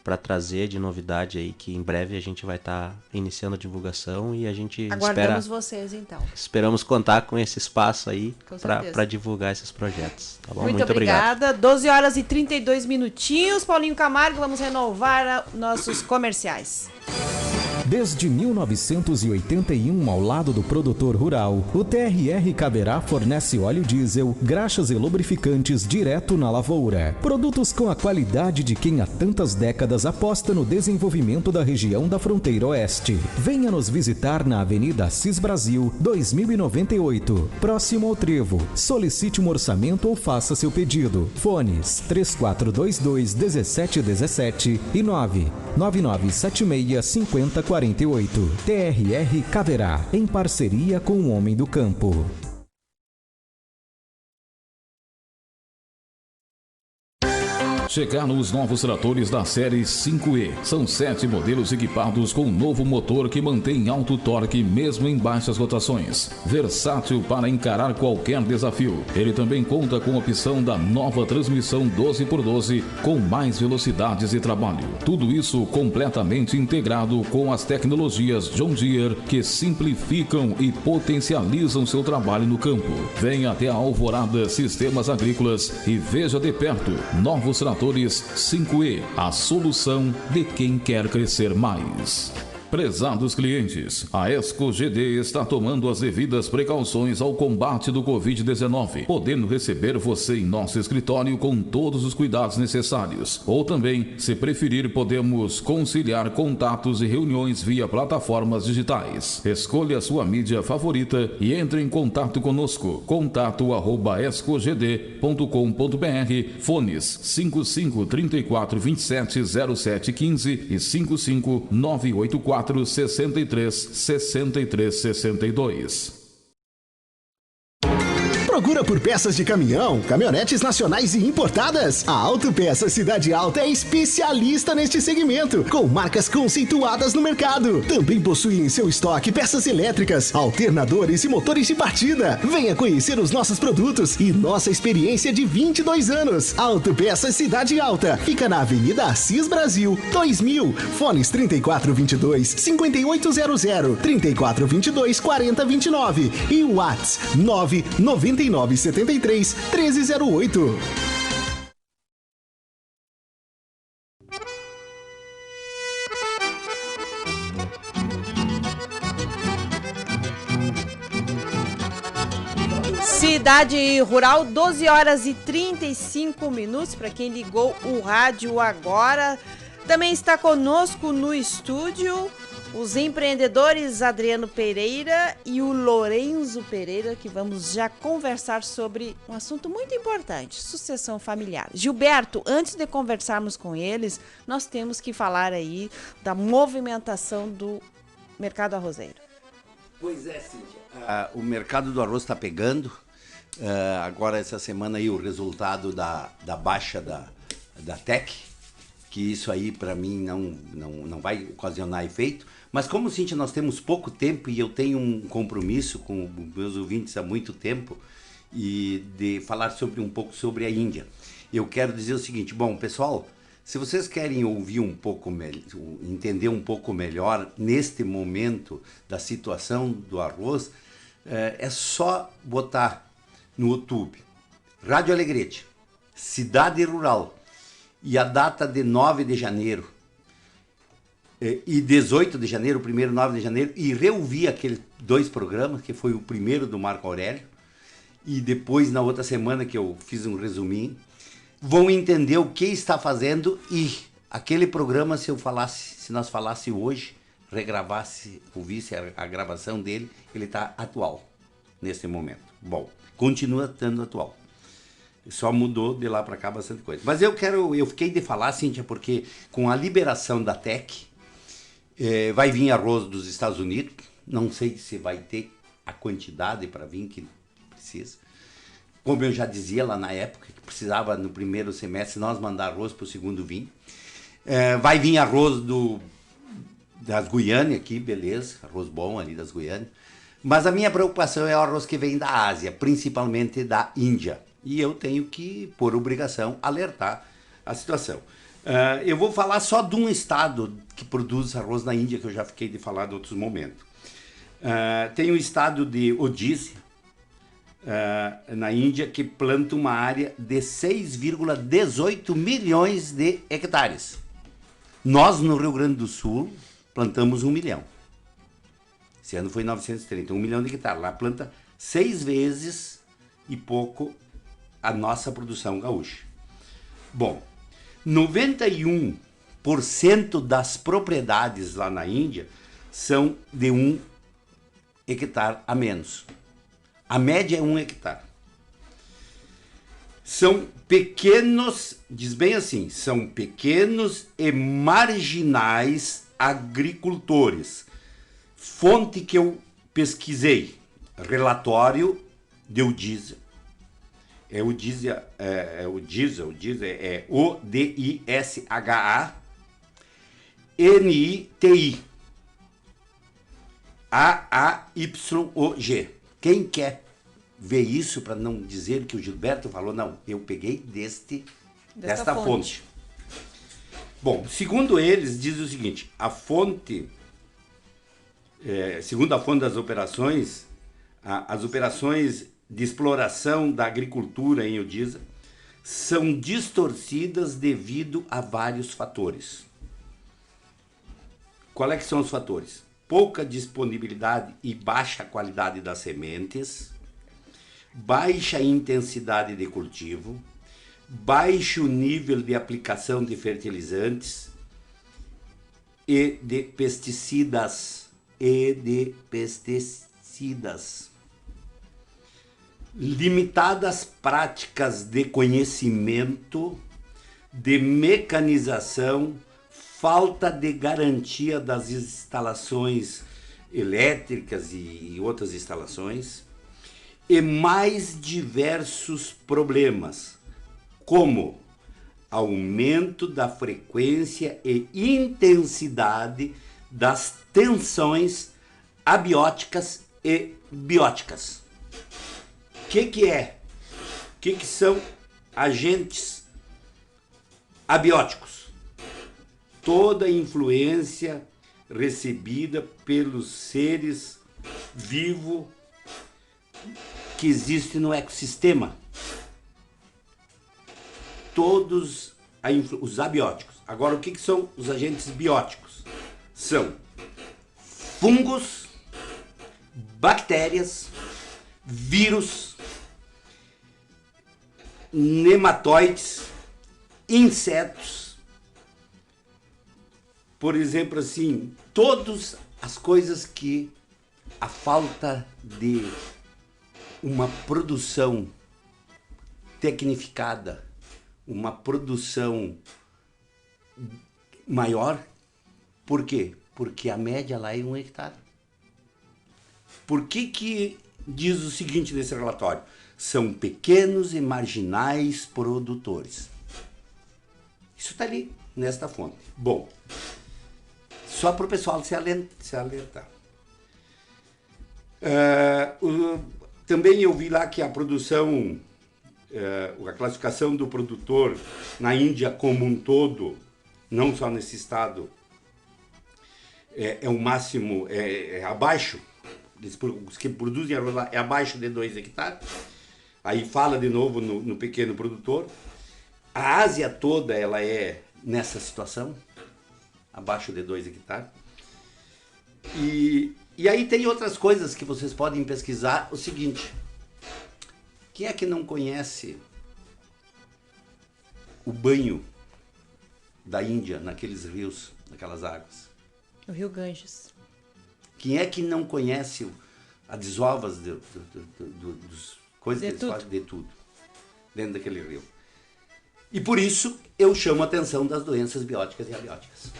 para trazer de novidade aí, que em breve a gente vai estar iniciando a divulgação e a gente aguardamos vocês, então. Esperamos contar com esse espaço aí para divulgar esses projetos. Tá bom? Muito obrigada. 12 horas e 32 minutinhos. Paulinho Camargo, vamos renovar nossos comerciais. Desde 1981, ao lado do produtor rural, o TRR Caberá fornece óleo diesel, graxas e lubrificantes direto na lavoura. Produtos com a qualidade de quem há tantas décadas aposta no desenvolvimento da região da fronteira oeste. Venha nos visitar na Avenida Assis Brasil, 2098, próximo ao Trevo. Solicite um orçamento ou faça seu pedido. Fones 3422-1717 e 99976-5048. TRR Caberá, em parceria com o Homem do Campo. Chegaram os novos tratores da série 5E. São 7 modelos equipados com um novo motor que mantém alto torque mesmo em baixas rotações. Versátil para encarar qualquer desafio. Ele também conta com a opção da nova transmissão 12x12 com mais velocidades de trabalho. Tudo isso completamente integrado com as tecnologias John Deere que simplificam e potencializam seu trabalho no campo. Venha até a Alvorada Sistemas Agrícolas e veja de perto novos tratores 5E, a solução de quem quer crescer mais. Prezados clientes, a ESCO GD está tomando as devidas precauções ao combate do Covid-19, podendo receber você em nosso escritório com todos os cuidados necessários. Ou também, se preferir, podemos conciliar contatos e reuniões via plataformas digitais. Escolha a sua mídia favorita e entre em contato conosco. contato@escogd.com.br, fones 55 34 27 07 15 e 55 984 63 63 62. Procura por peças de caminhão, caminhonetes nacionais e importadas? A Autopeças Cidade Alta é especialista neste segmento, com marcas conceituadas no mercado. Também possui em seu estoque peças elétricas, alternadores e motores de partida. Venha conhecer os nossos produtos e nossa experiência de 22 anos. Autopeças Cidade Alta. Fica na Avenida Assis Brasil, 2000. Fones 3422-5800, 3422-4029 e o WhatsApp 99973-1308. Cidade Rural, 12 horas e 35 minutos, para quem ligou o rádio agora. Também está conosco no estúdio os empreendedores Adriano Pereira e o Lorenzo Pereira, que vamos já conversar sobre um assunto muito importante, sucessão familiar. Gilberto, antes de conversarmos com eles, nós temos que falar aí da movimentação do mercado arrozeiro. Pois é, Cíntia. O mercado do arroz está pegando. Agora, essa semana, aí, o resultado da baixa da TEC, que isso aí, para mim, não vai ocasionar efeito. Mas como, Cíntia, nós temos pouco tempo e eu tenho um compromisso com meus ouvintes há muito tempo e de falar um pouco sobre a Índia. Eu quero dizer o seguinte, bom, pessoal, se vocês querem ouvir um pouco entender um pouco melhor neste momento da situação do arroz, é só botar no YouTube Rádio Alegrete, Cidade Rural, e a data de 9 de janeiro e 18 de janeiro, o primeiro 9 de janeiro, e reouvir aqueles 2 programas, que foi o primeiro do Marco Aurélio, e depois, na outra semana, que eu fiz um resuminho, vão entender o que está fazendo, e aquele programa, se nós falasse hoje, regravasse, ouvisse a gravação dele, ele está atual, nesse momento. Bom, continua estando atual. Só mudou de lá para cá bastante coisa. Mas eu fiquei de falar, Cíntia, porque com a liberação da TEC, vai vir arroz dos Estados Unidos. Não sei se vai ter a quantidade para vir que precisa. Como eu já dizia lá na época, que precisava no primeiro semestre nós mandar arroz para o segundo vir. Vai vir arroz das Guianas aqui, beleza, arroz bom ali das Guianas. Mas a minha preocupação é o arroz que vem da Ásia, principalmente da Índia. E eu tenho que, por obrigação, alertar a situação. Eu vou falar só de um estado que produz arroz na Índia, que eu já fiquei de falar em outros momentos. Tem o estado de Odisha, na Índia, que planta uma área de 6,18 milhões de hectares. Nós, no Rio Grande do Sul, plantamos 1 milhão. Esse ano foi 930, 1 milhão de hectares. Lá planta 6 vezes e pouco a nossa produção gaúcha. Bom, 91% das propriedades lá na Índia são de 1 hectare a menos. A média é 1 hectare. São pequenos, diz bem assim, são pequenos e marginais agricultores. Fonte que eu pesquisei, relatório de Odisha. Odisha é O-D-I-S-H-A-N-I-T-I. A-A-Y-O-G. Quem quer ver isso, para não dizer que o Gilberto falou, não, eu peguei desta fonte. Bom, segundo eles, diz o seguinte, a fonte, segundo a fonte das operações, as operações de exploração da agricultura em Odisha são distorcidas devido a vários fatores. Qual é que são os fatores? Pouca disponibilidade e baixa qualidade das sementes, baixa intensidade de cultivo, baixo nível de aplicação de fertilizantes e de pesticidas. Limitadas práticas de conhecimento, de mecanização, falta de garantia das instalações elétricas e outras instalações, e mais diversos problemas, como aumento da frequência e intensidade das tensões abióticas e bióticas. O que é? O que são agentes abióticos? Toda influência recebida pelos seres vivos que existem no ecossistema. Todos os abióticos. Agora, o que são os agentes bióticos? São fungos, bactérias, vírus, nematóides, insetos. Por exemplo, assim, todas as coisas que a falta de uma produção tecnificada, uma produção maior. Por quê? Porque a média lá é 1 hectare. Por que diz o seguinte nesse relatório? São pequenos e marginais produtores. Isso está ali, nesta fonte. Bom, só para o pessoal se alertar. Também eu vi lá que a produção, a classificação do produtor na Índia como um todo, não só nesse estado, é o máximo, é abaixo, os que produzem arroz lá é abaixo de 2 hectares. Aí fala de novo no pequeno produtor. A Ásia toda ela é nessa situação, abaixo de 2 hectares. E aí tem outras coisas que vocês podem pesquisar. O seguinte, quem é que não conhece o banho da Índia naqueles rios, naquelas águas? O Rio Ganges. Quem é que não conhece as desovas dos coisas que eles fazem de tudo dentro daquele rio? E por isso eu chamo a atenção das doenças bióticas e abióticas,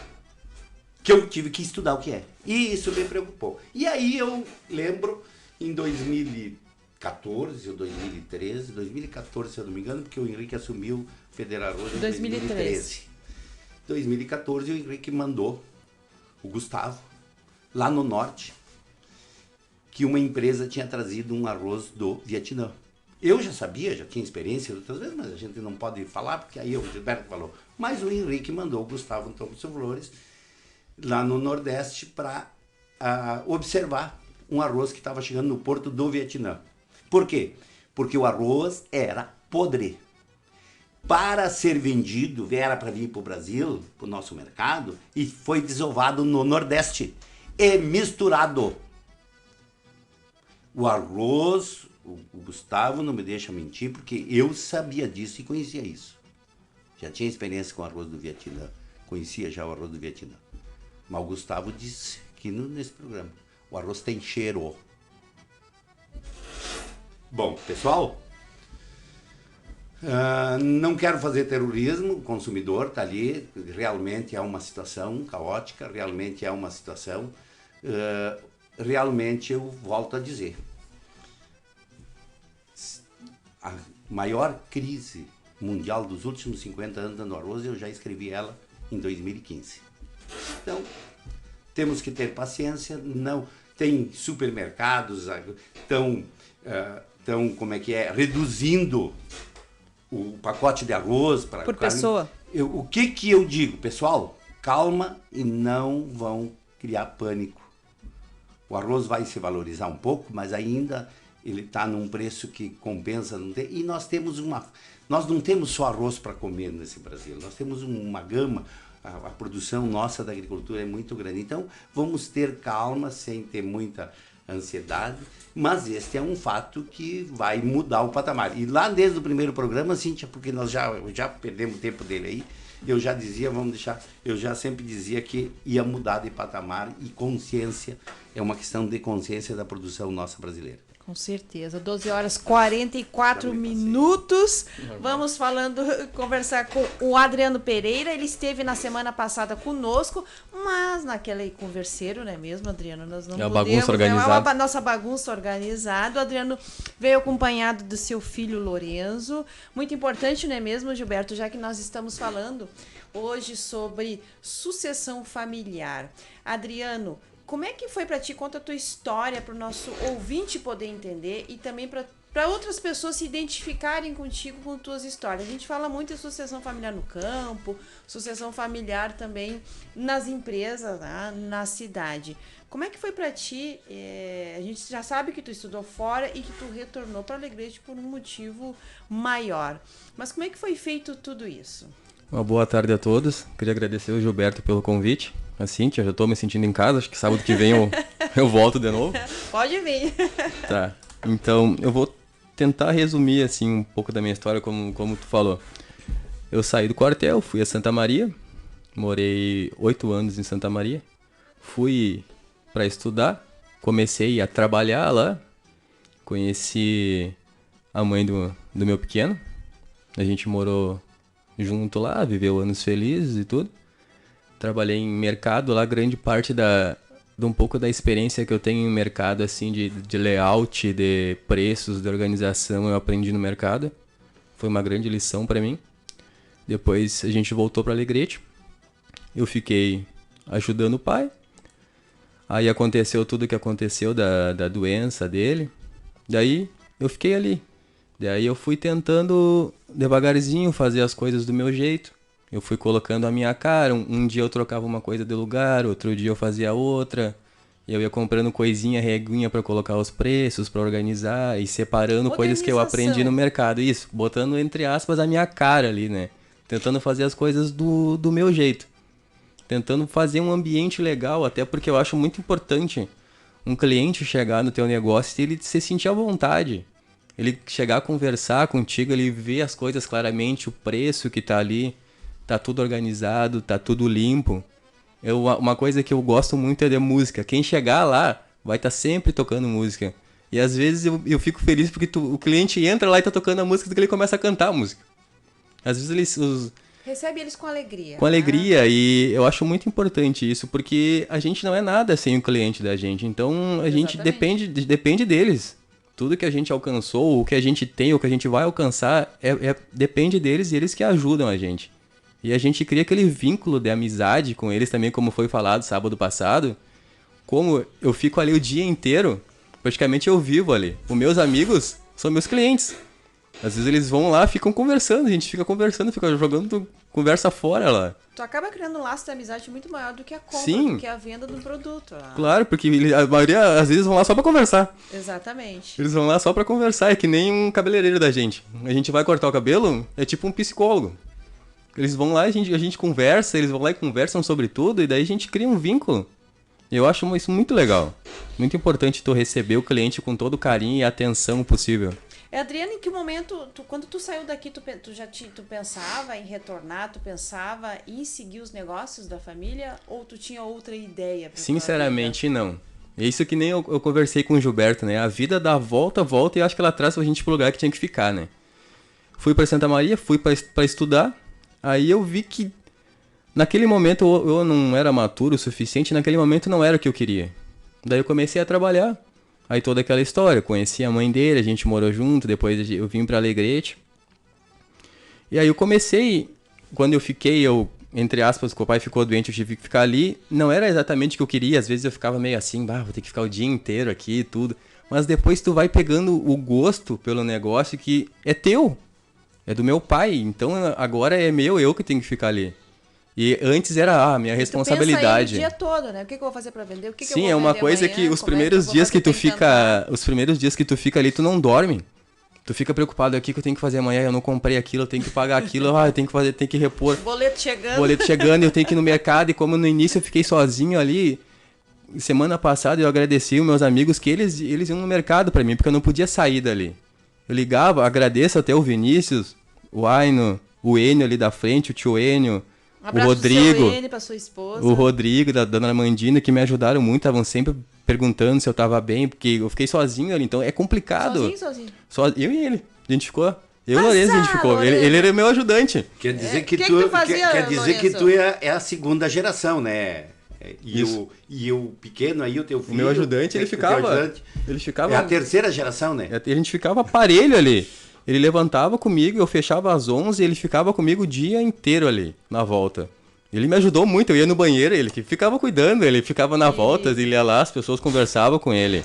que eu tive que estudar o que é. E isso me preocupou. E aí eu lembro, em 2014 ou 2013, 2014 se eu não me engano, porque o Henrique assumiu o Federarroz em 2013. 2014 o Henrique mandou o Gustavo, lá no norte, que uma empresa tinha trazido um arroz do Vietnã. Eu já sabia, já tinha experiência outras vezes, mas a gente não pode falar, porque aí o Gilberto falou. Mas o Henrique mandou o Gustavo Antônio Flores lá no Nordeste para observar um arroz que estava chegando no porto do Vietnã. Por quê? Porque o arroz era podre. Para ser vendido, era para vir para o Brasil, para o nosso mercado, e foi desovado no Nordeste e misturado. O arroz, o Gustavo não me deixa mentir, porque eu sabia disso e conhecia isso. Já tinha experiência com o arroz do Vietnã, conhecia já o arroz do Vietnã. Mas o Gustavo disse aqui nesse programa, o arroz tem cheiro. Bom, pessoal, não quero fazer terrorismo, o consumidor está ali, realmente é uma situação caótica, realmente é uma situação, realmente eu volto a dizer, a maior crise mundial dos últimos 50 anos no arroz, eu já escrevi ela em 2015. Então, temos que ter paciência, não tem supermercados estão como é que é, reduzindo o pacote de arroz para por pessoa. O que eu digo, pessoal? Calma e não vão criar pânico. O arroz vai se valorizar um pouco, mas ainda ele está num preço que compensa. Não tem, e nós não temos só arroz para comer nesse Brasil. Nós temos uma gama. A produção nossa da agricultura é muito grande. Então, vamos ter calma, sem ter muita ansiedade, mas este é um fato que vai mudar o patamar. E lá desde o primeiro programa, Cíntia, porque nós já perdemos tempo dele aí, eu já dizia, eu já sempre dizia que ia mudar de patamar, e consciência, é uma questão de consciência da produção nossa brasileira. Com certeza. 12 horas 44 minutos. Vamos conversar com o Adriano Pereira. Ele esteve na semana passada conosco, mas naquele converseiro, não é mesmo, Adriano? Nós não podemos, bagunça organizada. É a nossa bagunça organizada. O Adriano veio acompanhado do seu filho Lorenzo. Muito importante, não é mesmo, Gilberto? Já que nós estamos falando hoje sobre sucessão familiar. Adriano, como é que foi para ti? Conta a tua história para o nosso ouvinte poder entender e também para outras pessoas se identificarem contigo com tuas histórias. A gente fala muito de sucessão familiar no campo, sucessão familiar também nas empresas, né, na cidade. Como é que foi para ti? A gente já sabe que tu estudou fora e que tu retornou para Alegrete por um motivo maior. Mas como é que foi feito tudo isso? Uma boa tarde a todos. Queria agradecer o Gilberto pelo convite. A Cíntia, já estou me sentindo em casa. Acho que sábado que vem eu volto de novo. Pode vir. Tá. Então, eu vou tentar resumir assim um pouco da minha história, como tu falou. Eu saí do quartel, fui a Santa Maria. Morei 8 anos em Santa Maria. Fui para estudar. Comecei a trabalhar lá. Conheci a mãe do meu pequeno. A gente morou junto lá, viveu anos felizes e tudo. Trabalhei em mercado lá, grande parte de um pouco da experiência que eu tenho em mercado, assim, de layout, de preços, de organização, eu aprendi no mercado. Foi uma grande lição para mim. Depois a gente voltou para Alegrete. Eu fiquei ajudando o pai. Aí aconteceu tudo o que aconteceu da doença dele. Daí eu fiquei ali. Daí eu fui tentando devagarzinho fazer as coisas do meu jeito. Eu fui colocando a minha cara. Um dia eu trocava uma coisa de lugar, outro dia eu fazia outra. Eu ia comprando coisinha, reguinha para colocar os preços, para organizar e separando coisas que eu aprendi no mercado. Isso, botando entre aspas a minha cara ali, né? Tentando fazer as coisas do meu jeito. Tentando fazer um ambiente legal, até porque eu acho muito importante um cliente chegar no teu negócio e ele se sentir à vontade. Ele chegar a conversar contigo, ele ver as coisas claramente, o preço que tá ali, tá tudo organizado, tá tudo limpo. Uma coisa que eu gosto muito é de música. Quem chegar lá vai estar sempre tocando música. E às vezes eu fico feliz porque o cliente entra lá e tá tocando a música e ele começa a cantar a música. Às vezes recebe eles com alegria. Com alegria, e eu acho muito importante isso, porque a gente não é nada sem o cliente da gente. Então a gente depende deles. Tudo que a gente alcançou, o que a gente tem, o que a gente vai alcançar, depende deles e eles que ajudam a gente. E a gente cria aquele vínculo de amizade com eles também, como foi falado sábado passado. Como eu fico ali o dia inteiro, praticamente eu vivo ali. Os meus amigos são meus clientes. Às vezes eles vão lá, ficam conversando, a gente fica conversando, fica jogando conversa fora lá. Tu acaba criando um laço de amizade muito maior do que a compra, Sim, do que a venda do produto. Claro, porque a maioria às vezes vão lá só pra conversar. Exatamente. Eles vão lá só pra conversar, é que nem um cabeleireiro da gente. A gente vai cortar o cabelo, é tipo um psicólogo. Eles vão lá, a gente conversa, eles vão lá e conversam sobre tudo, e daí a gente cria um vínculo. Eu acho isso muito legal. Muito importante tu receber o cliente com todo o carinho e atenção possível. Adriano, em que momento, quando tu saiu daqui, tu pensava em retornar, tu pensava em seguir os negócios da família, ou tu tinha outra ideia? Sinceramente, não. É isso que nem eu conversei com o Gilberto, né? A vida dá volta, e eu acho que ela traz a gente pro lugar que tinha que ficar, né? Fui pra Santa Maria, fui pra estudar, aí eu vi que naquele momento eu não era maturo o suficiente, naquele momento não era o que eu queria. Daí eu comecei a trabalhar. Aí toda aquela história, conheci a mãe dele, a gente morou junto, depois eu vim pra Alegrete. E aí eu comecei, quando eu fiquei, entre aspas, o pai ficou doente, eu tive que ficar ali. Não era exatamente o que eu queria, às vezes eu ficava meio assim, vou ter que ficar o dia inteiro aqui e tudo. Mas depois tu vai pegando o gosto pelo negócio que é teu, é do meu pai, então agora é meu, eu que tenho que ficar ali. E antes era a minha responsabilidade. Tu pensa aí o dia todo, né? O que eu vou fazer pra vender? O que Sim, eu vou é uma vender coisa amanhã? que os primeiros dias que tu fica, ali, tu não dorme. Tu fica preocupado, aqui que eu tenho que fazer amanhã, eu não comprei aquilo, eu tenho que pagar aquilo, eu tenho que repor. Boleto chegando, eu tenho que ir no mercado, e como no início eu fiquei sozinho ali, semana passada eu agradeci os meus amigos que eles iam no mercado pra mim, porque eu não podia sair dali. Eu ligava, agradeço até o Vinícius, o Aino, o Enio ali da frente, o tio Enio, o Rodrigo, pra sua esposa. o Rodrigo, da dona Armandina, que me ajudaram muito, estavam sempre perguntando se eu tava bem, porque eu fiquei sozinho ali, então é complicado. Sozinho? Eu e ele, a gente ficou. Eu e o Lourenço, a gente ficou. Lourenço. Ele era meu ajudante. Quer dizer que que tu, tu fazia, quer dizer que Lourenço? tu é a segunda geração, né? Isso. E o pequeno aí, o teu filho... O meu ajudante, ele o teu ficava... ajudante, Ele ficava... é a terceira geração, né? A gente ficava parelho ali. Ele levantava comigo, eu fechava às 11 e ele ficava comigo o dia inteiro ali, na volta. Ele me ajudou muito, eu ia no banheiro, ele que ficava cuidando, ele ficava na volta, ele ia lá, as pessoas conversavam com ele.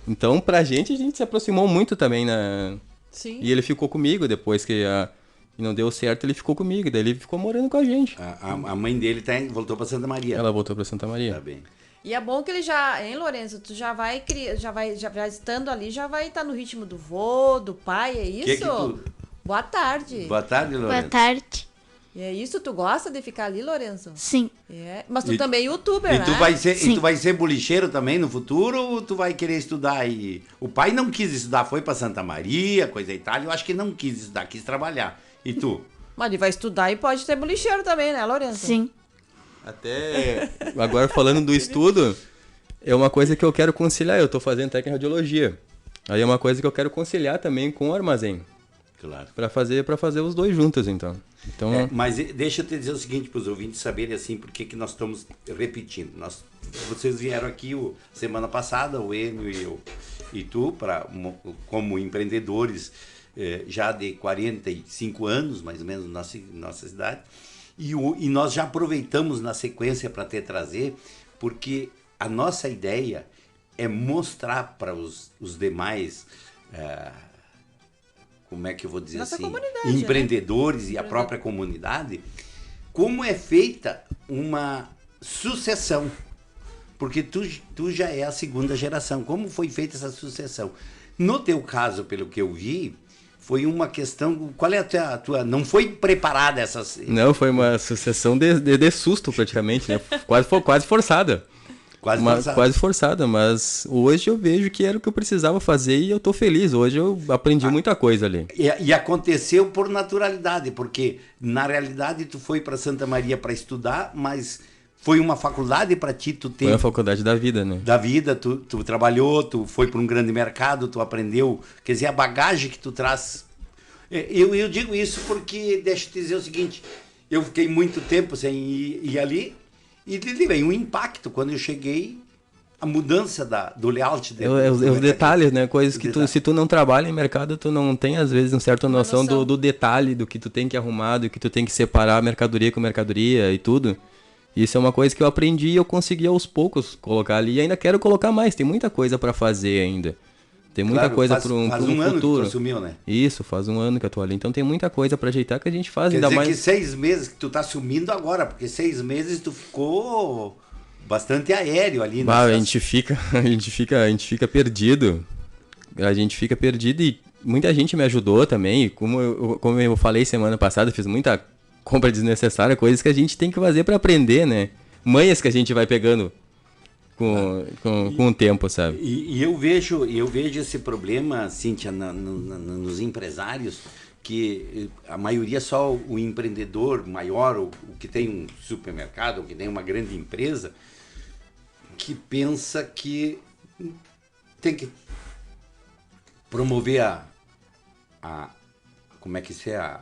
Então, pra gente, a gente se aproximou muito também, né? Sim. E ele ficou comigo depois que não deu certo, ele ficou comigo, daí ele ficou morando com a gente. A mãe dele voltou pra Santa Maria. Ela voltou pra Santa Maria. Tá bem. E é bom que ele já, hein, Lourenço? Tu já vai estando ali, já vai estar no ritmo do vô, do pai, é isso? Boa tarde. Boa tarde, Lourenço. Boa tarde. E é isso? Tu gosta de ficar ali, Lourenço? Sim. É. Mas tu também é youtuber, E né? tu vai ser bolicheiro também no futuro ou tu vai querer estudar aí? O pai não quis estudar, foi pra Santa Maria, coisa e tal. Eu acho que não quis estudar, quis trabalhar. E tu? Mas ele vai estudar e pode ter bolicheiro também, né, Lourenço? Sim. Até agora falando do estudo, é uma coisa que eu quero conciliar. Eu tô fazendo técnica em radiologia. Aí é uma coisa que eu quero conciliar também com o armazém. Claro. Pra fazer os dois juntos, então. Mas deixa eu te dizer o seguinte para os ouvintes saberem assim por que nós estamos repetindo. Vocês vieram aqui semana passada, o Enio e tu, como empreendedores já de 45 anos, mais ou menos, nossa idade. E nós já aproveitamos na sequência para te trazer, porque a nossa ideia é mostrar para os demais, como é que eu vou dizer Nossa assim, comunidade, empreendedores e a própria comunidade, como é feita uma sucessão. Porque tu já é a segunda geração. Como foi feita essa sucessão? No teu caso, pelo que eu vi, foi uma questão... Qual é a tua... Não foi preparada essa... Não, foi uma sucessão de susto, praticamente, né? Quase forçada. Quase forçada, mas hoje eu vejo que era o que eu precisava fazer e eu tô feliz. Hoje eu aprendi muita coisa ali. E aconteceu por naturalidade, porque na realidade tu foi para Santa Maria para estudar, mas foi uma faculdade para ti, tu ter... Foi a faculdade da vida, né? Da vida, tu trabalhou, tu foi para um grande mercado, tu aprendeu, quer dizer, a bagagem que tu traz. Eu digo isso porque, deixa eu te dizer o seguinte, eu fiquei muito tempo sem ir ali, e vem um impacto quando eu cheguei, a mudança do layout. Os detalhes, né? Coisas que se tu não trabalha em mercado, tu não tem, às vezes, uma certa noção do detalhe, do que tu tem que arrumar, do que tu tem que separar mercadoria com mercadoria e tudo. Isso é uma coisa que eu aprendi e eu consegui aos poucos colocar ali. E ainda quero colocar mais, tem muita coisa para fazer ainda. Tem muita coisa para um ano futuro. Que tu assumiu, né? Isso, faz um ano que eu tô ali. Então tem muita coisa para ajeitar que a gente faz. Quer ainda dizer mais que 6 meses que tu tá assumindo agora, porque 6 meses tu ficou bastante aéreo ali. A gente fica perdido. A gente fica perdido e muita gente me ajudou também. Como eu falei semana passada, eu fiz muita compra desnecessária, coisas que a gente tem que fazer para aprender, né? Manhas que a gente vai pegando com o tempo, sabe? E eu vejo esse problema, Cíntia, nos empresários, que a maioria só o empreendedor maior, o que tem um supermercado, o que tem uma grande empresa, que pensa que tem que promover como é que isso é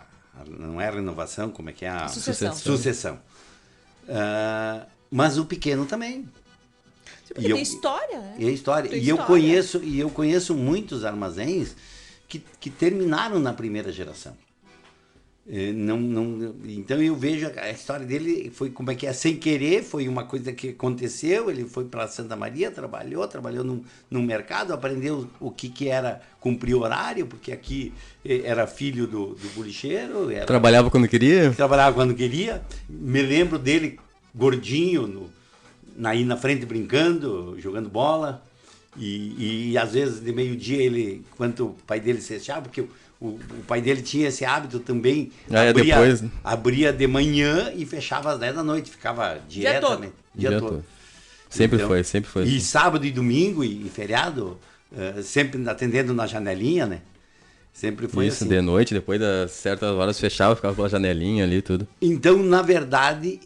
não é a renovação, como é que é a sucessão. Mas o pequeno também. Porque tem história, né? É história. Tem Eu conheço muitos armazéns que terminaram na primeira geração. Então eu vejo a história dele foi como é que é, sem querer, foi uma coisa que aconteceu, ele foi para Santa Maria, trabalhou num mercado, aprendeu o que era cumprir horário, porque aqui era filho do bolicheiro. Trabalhava quando queria? Trabalhava quando queria. Me lembro dele gordinho, aí na frente brincando, jogando bola, e às vezes de meio-dia quando o pai dele se fechava, porque o pai dele tinha esse hábito também, abria de manhã e fechava às 10 da noite, ficava diretamente. Dia todo. Sempre foi. E sábado e domingo e feriado, sempre atendendo na janelinha, né? Sempre foi Isso, assim. de noite, depois das certas horas fechava, ficava pela janelinha ali tudo. Então, na verdade,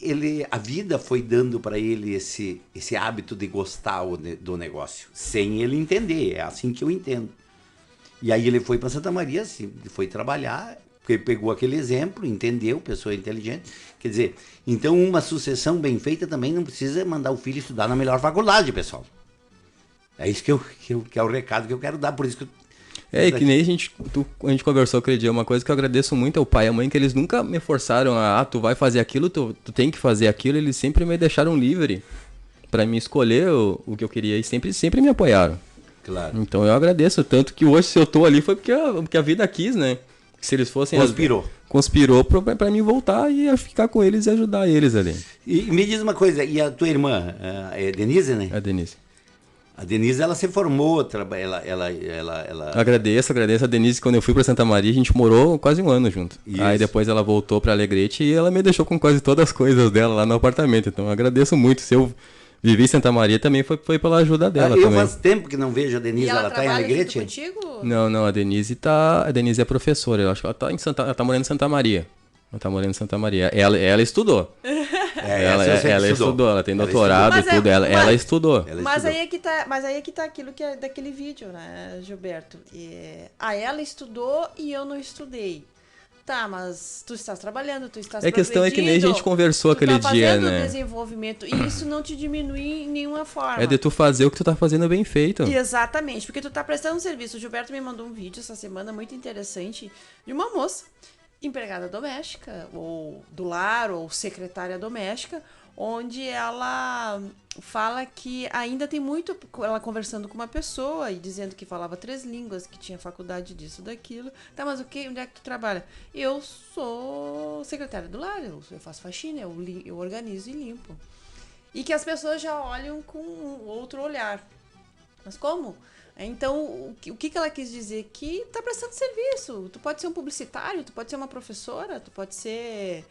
a vida foi dando para ele esse hábito de gostar do negócio, sem ele entender. É assim que eu entendo. E aí ele foi para Santa Maria, assim, foi trabalhar, porque ele pegou aquele exemplo, entendeu, pessoa inteligente. Quer dizer, então uma sucessão bem feita também não precisa mandar o filho estudar na melhor faculdade, pessoal. É isso que é o recado que eu quero dar, por isso que E que nem a gente conversou aquele dia, uma coisa que eu agradeço muito ao pai e à mãe, que eles nunca me forçaram tu vai fazer aquilo, tu tem que fazer aquilo, eles sempre me deixaram livre para me escolher o que eu queria e sempre me apoiaram. Claro. Então eu agradeço, tanto que hoje se eu tô ali foi porque a vida quis, né? Se eles fossem... Conspirou pra mim voltar e ficar com eles e ajudar eles ali. E me diz uma coisa, e a tua irmã, é Denise, né? A Denise. A Denise, ela se formou, Agradeço a Denise. Quando eu fui pra Santa Maria, a gente morou quase um ano junto. Isso. Aí depois ela voltou pra Alegrete e ela me deixou com quase todas as coisas dela lá no apartamento. Então eu agradeço muito. Se eu vivi em Santa Maria, também foi pela ajuda dela eu também. faz tempo que não vejo a Denise, ela tá em Alegrete? Contigo? Não, a Denise é professora. Eu acho que ela tá morando em Santa Maria. Ela tá morando em Santa Maria. Ela estudou. Ela estudou, ela tem doutorado e tudo, ela estudou. Mas aí é que tá aquilo que é daquele vídeo, né, Gilberto? Ela estudou e eu não estudei. Tá, mas tu estás trabalhando, tu estás A questão é que nem a gente conversou aquele dia, né? fazendo desenvolvimento e isso não te diminui em nenhuma forma. É de tu fazer o que tu tá fazendo bem feito. Exatamente, porque tu tá prestando um serviço. O Gilberto me mandou um vídeo essa semana muito interessante de uma moça, empregada doméstica, ou do lar, ou secretária doméstica, onde ela fala que ainda tem muito, ela conversando com uma pessoa e dizendo que falava 3 línguas, que tinha faculdade disso, daquilo. Tá, mas onde é que tu trabalha? Eu sou secretária do lar, eu faço faxina, eu organizo e limpo. E que as pessoas já olham com outro olhar. Mas como? Então, o que ela quis dizer? Que tá prestando serviço. Tu pode ser um publicitário, tu pode ser uma professora, tu pode ser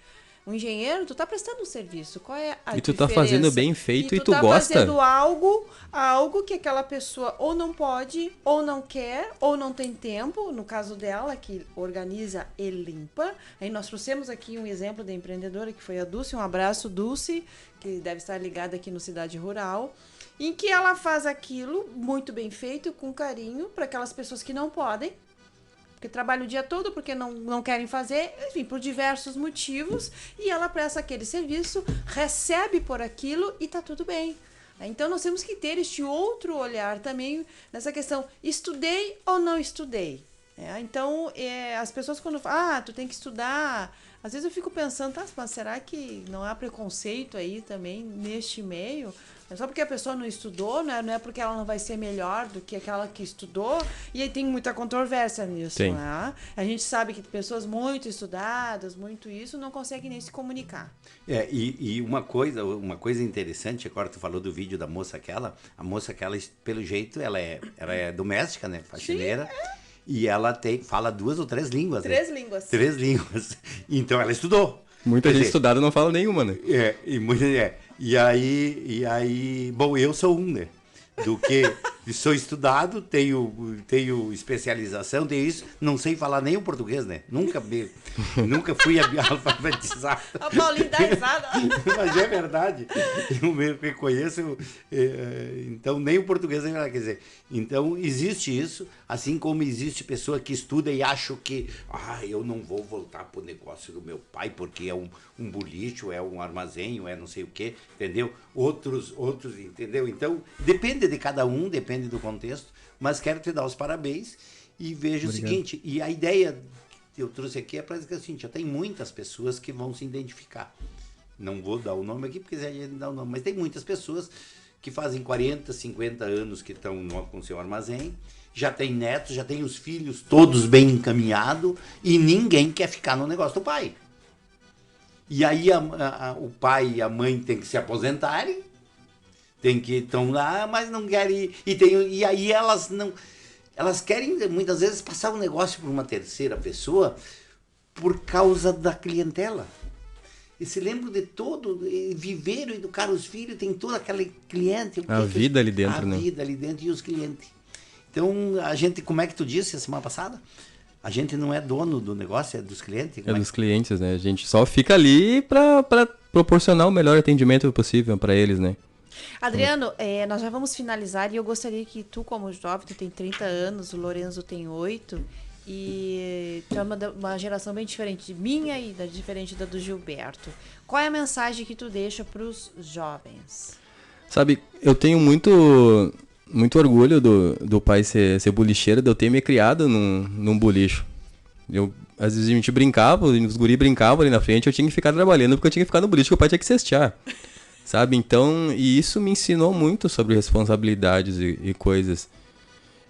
um engenheiro, tu tá prestando um serviço. Qual é a E tu diferença? tá fazendo bem feito e tu tá gosta. fazendo algo que aquela pessoa ou não pode, ou não quer, ou não tem tempo. No caso dela, que organiza e limpa. Aí nós trouxemos aqui um exemplo da empreendedora, que foi a Dulce. Um abraço, Dulce, que deve estar ligada aqui no Cidade Rural. Em que ela faz aquilo muito bem feito, com carinho, para aquelas pessoas que não podem, porque trabalham o dia todo, porque não querem fazer, enfim, por diversos motivos, e ela presta aquele serviço, recebe por aquilo e tá tudo bem. Então nós temos que ter este outro olhar também nessa questão, estudei ou não estudei? Então, as pessoas quando falam, tu tem que estudar, às vezes eu fico pensando, tá, mas será que não há preconceito aí também neste meio? É só porque a pessoa não estudou, né? Não é porque ela não vai ser melhor do que aquela que estudou. E aí tem muita controvérsia nisso, Sim. né? A gente sabe que pessoas muito estudadas, muito isso, não conseguem nem se comunicar. E uma coisa interessante, agora tu falou do vídeo da moça aquela, a moça aquela, pelo jeito, ela é doméstica, né? Faxineira. Sim, E ela fala 2 ou 3 línguas. 3 línguas. 3 línguas. Então ela estudou. Muita gente estudada não fala nenhuma, né? E aí, bom, eu sou né? Do que sou estudado, tenho especialização, tenho isso, não sei falar nem o português, né? Nunca fui alfabetizado. A Paulinha dá risada. Mas é verdade, eu me reconheço, então nem o português, quer dizer, então existe isso, assim como existe pessoa que estuda e acha que, eu não vou voltar pro negócio do meu pai, porque é um boliche, é um armazém, é não sei o quê, entendeu? Outros, entendeu? Então, depende de cada um, depende do contexto, mas quero te dar os parabéns e vejo o seguinte, e a ideia que eu trouxe aqui é para dizer assim, já tem muitas pessoas que vão se identificar. Não vou dar o nome aqui, porque a gente dá o nome, mas tem muitas pessoas que fazem 40, 50 anos que estão com seu armazém, já tem netos, já tem os filhos todos bem encaminhados e ninguém quer ficar no negócio do pai. E aí o pai e a mãe têm que se aposentarem, estão lá, mas não querem e aí elas querem muitas vezes passar o negócio para uma terceira pessoa por causa da clientela. E se lembram de viveram, educar os filhos, tem toda aquela cliente. A vida ali dentro, né? A vida ali dentro e os clientes. Então, como é que tu disse a semana passada? A gente não é dono do negócio, é dos clientes. É dos clientes, né? A gente só fica ali para proporcionar o melhor atendimento possível para eles, né? Adriano, nós já vamos finalizar e eu gostaria que tu, como jovem, tu tem 30 anos, o Lorenzo tem 8, e tu é uma geração bem diferente minha e diferente da do Gilberto. Qual é a mensagem que tu deixa para os jovens? Sabe, eu tenho muito orgulho do pai ser bolicheiro, de eu ter me criado num bolicho. Às vezes a gente brincava, os guri brincavam ali na frente, eu tinha que ficar trabalhando porque eu tinha que ficar no boliche, que o pai tinha que cestear. Sabe? Então, e isso me ensinou muito sobre responsabilidades e coisas.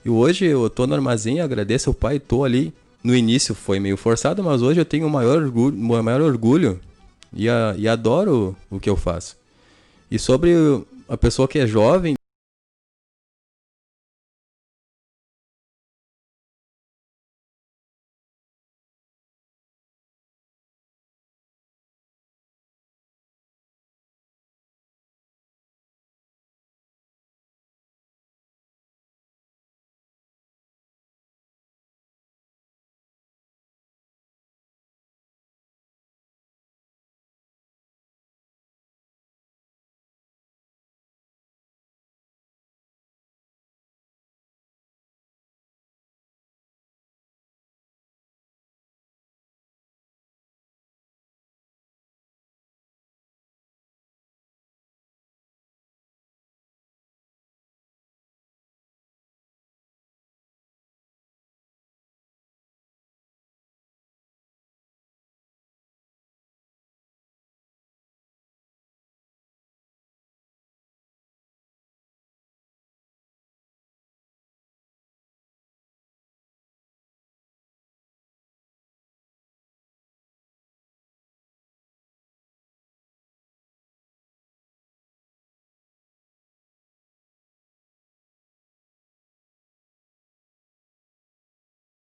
E hoje eu tô no armazém, agradeço ao pai, tô ali. No início foi meio forçado, mas hoje eu tenho o maior orgulho e adoro o que eu faço. E sobre a pessoa que é jovem,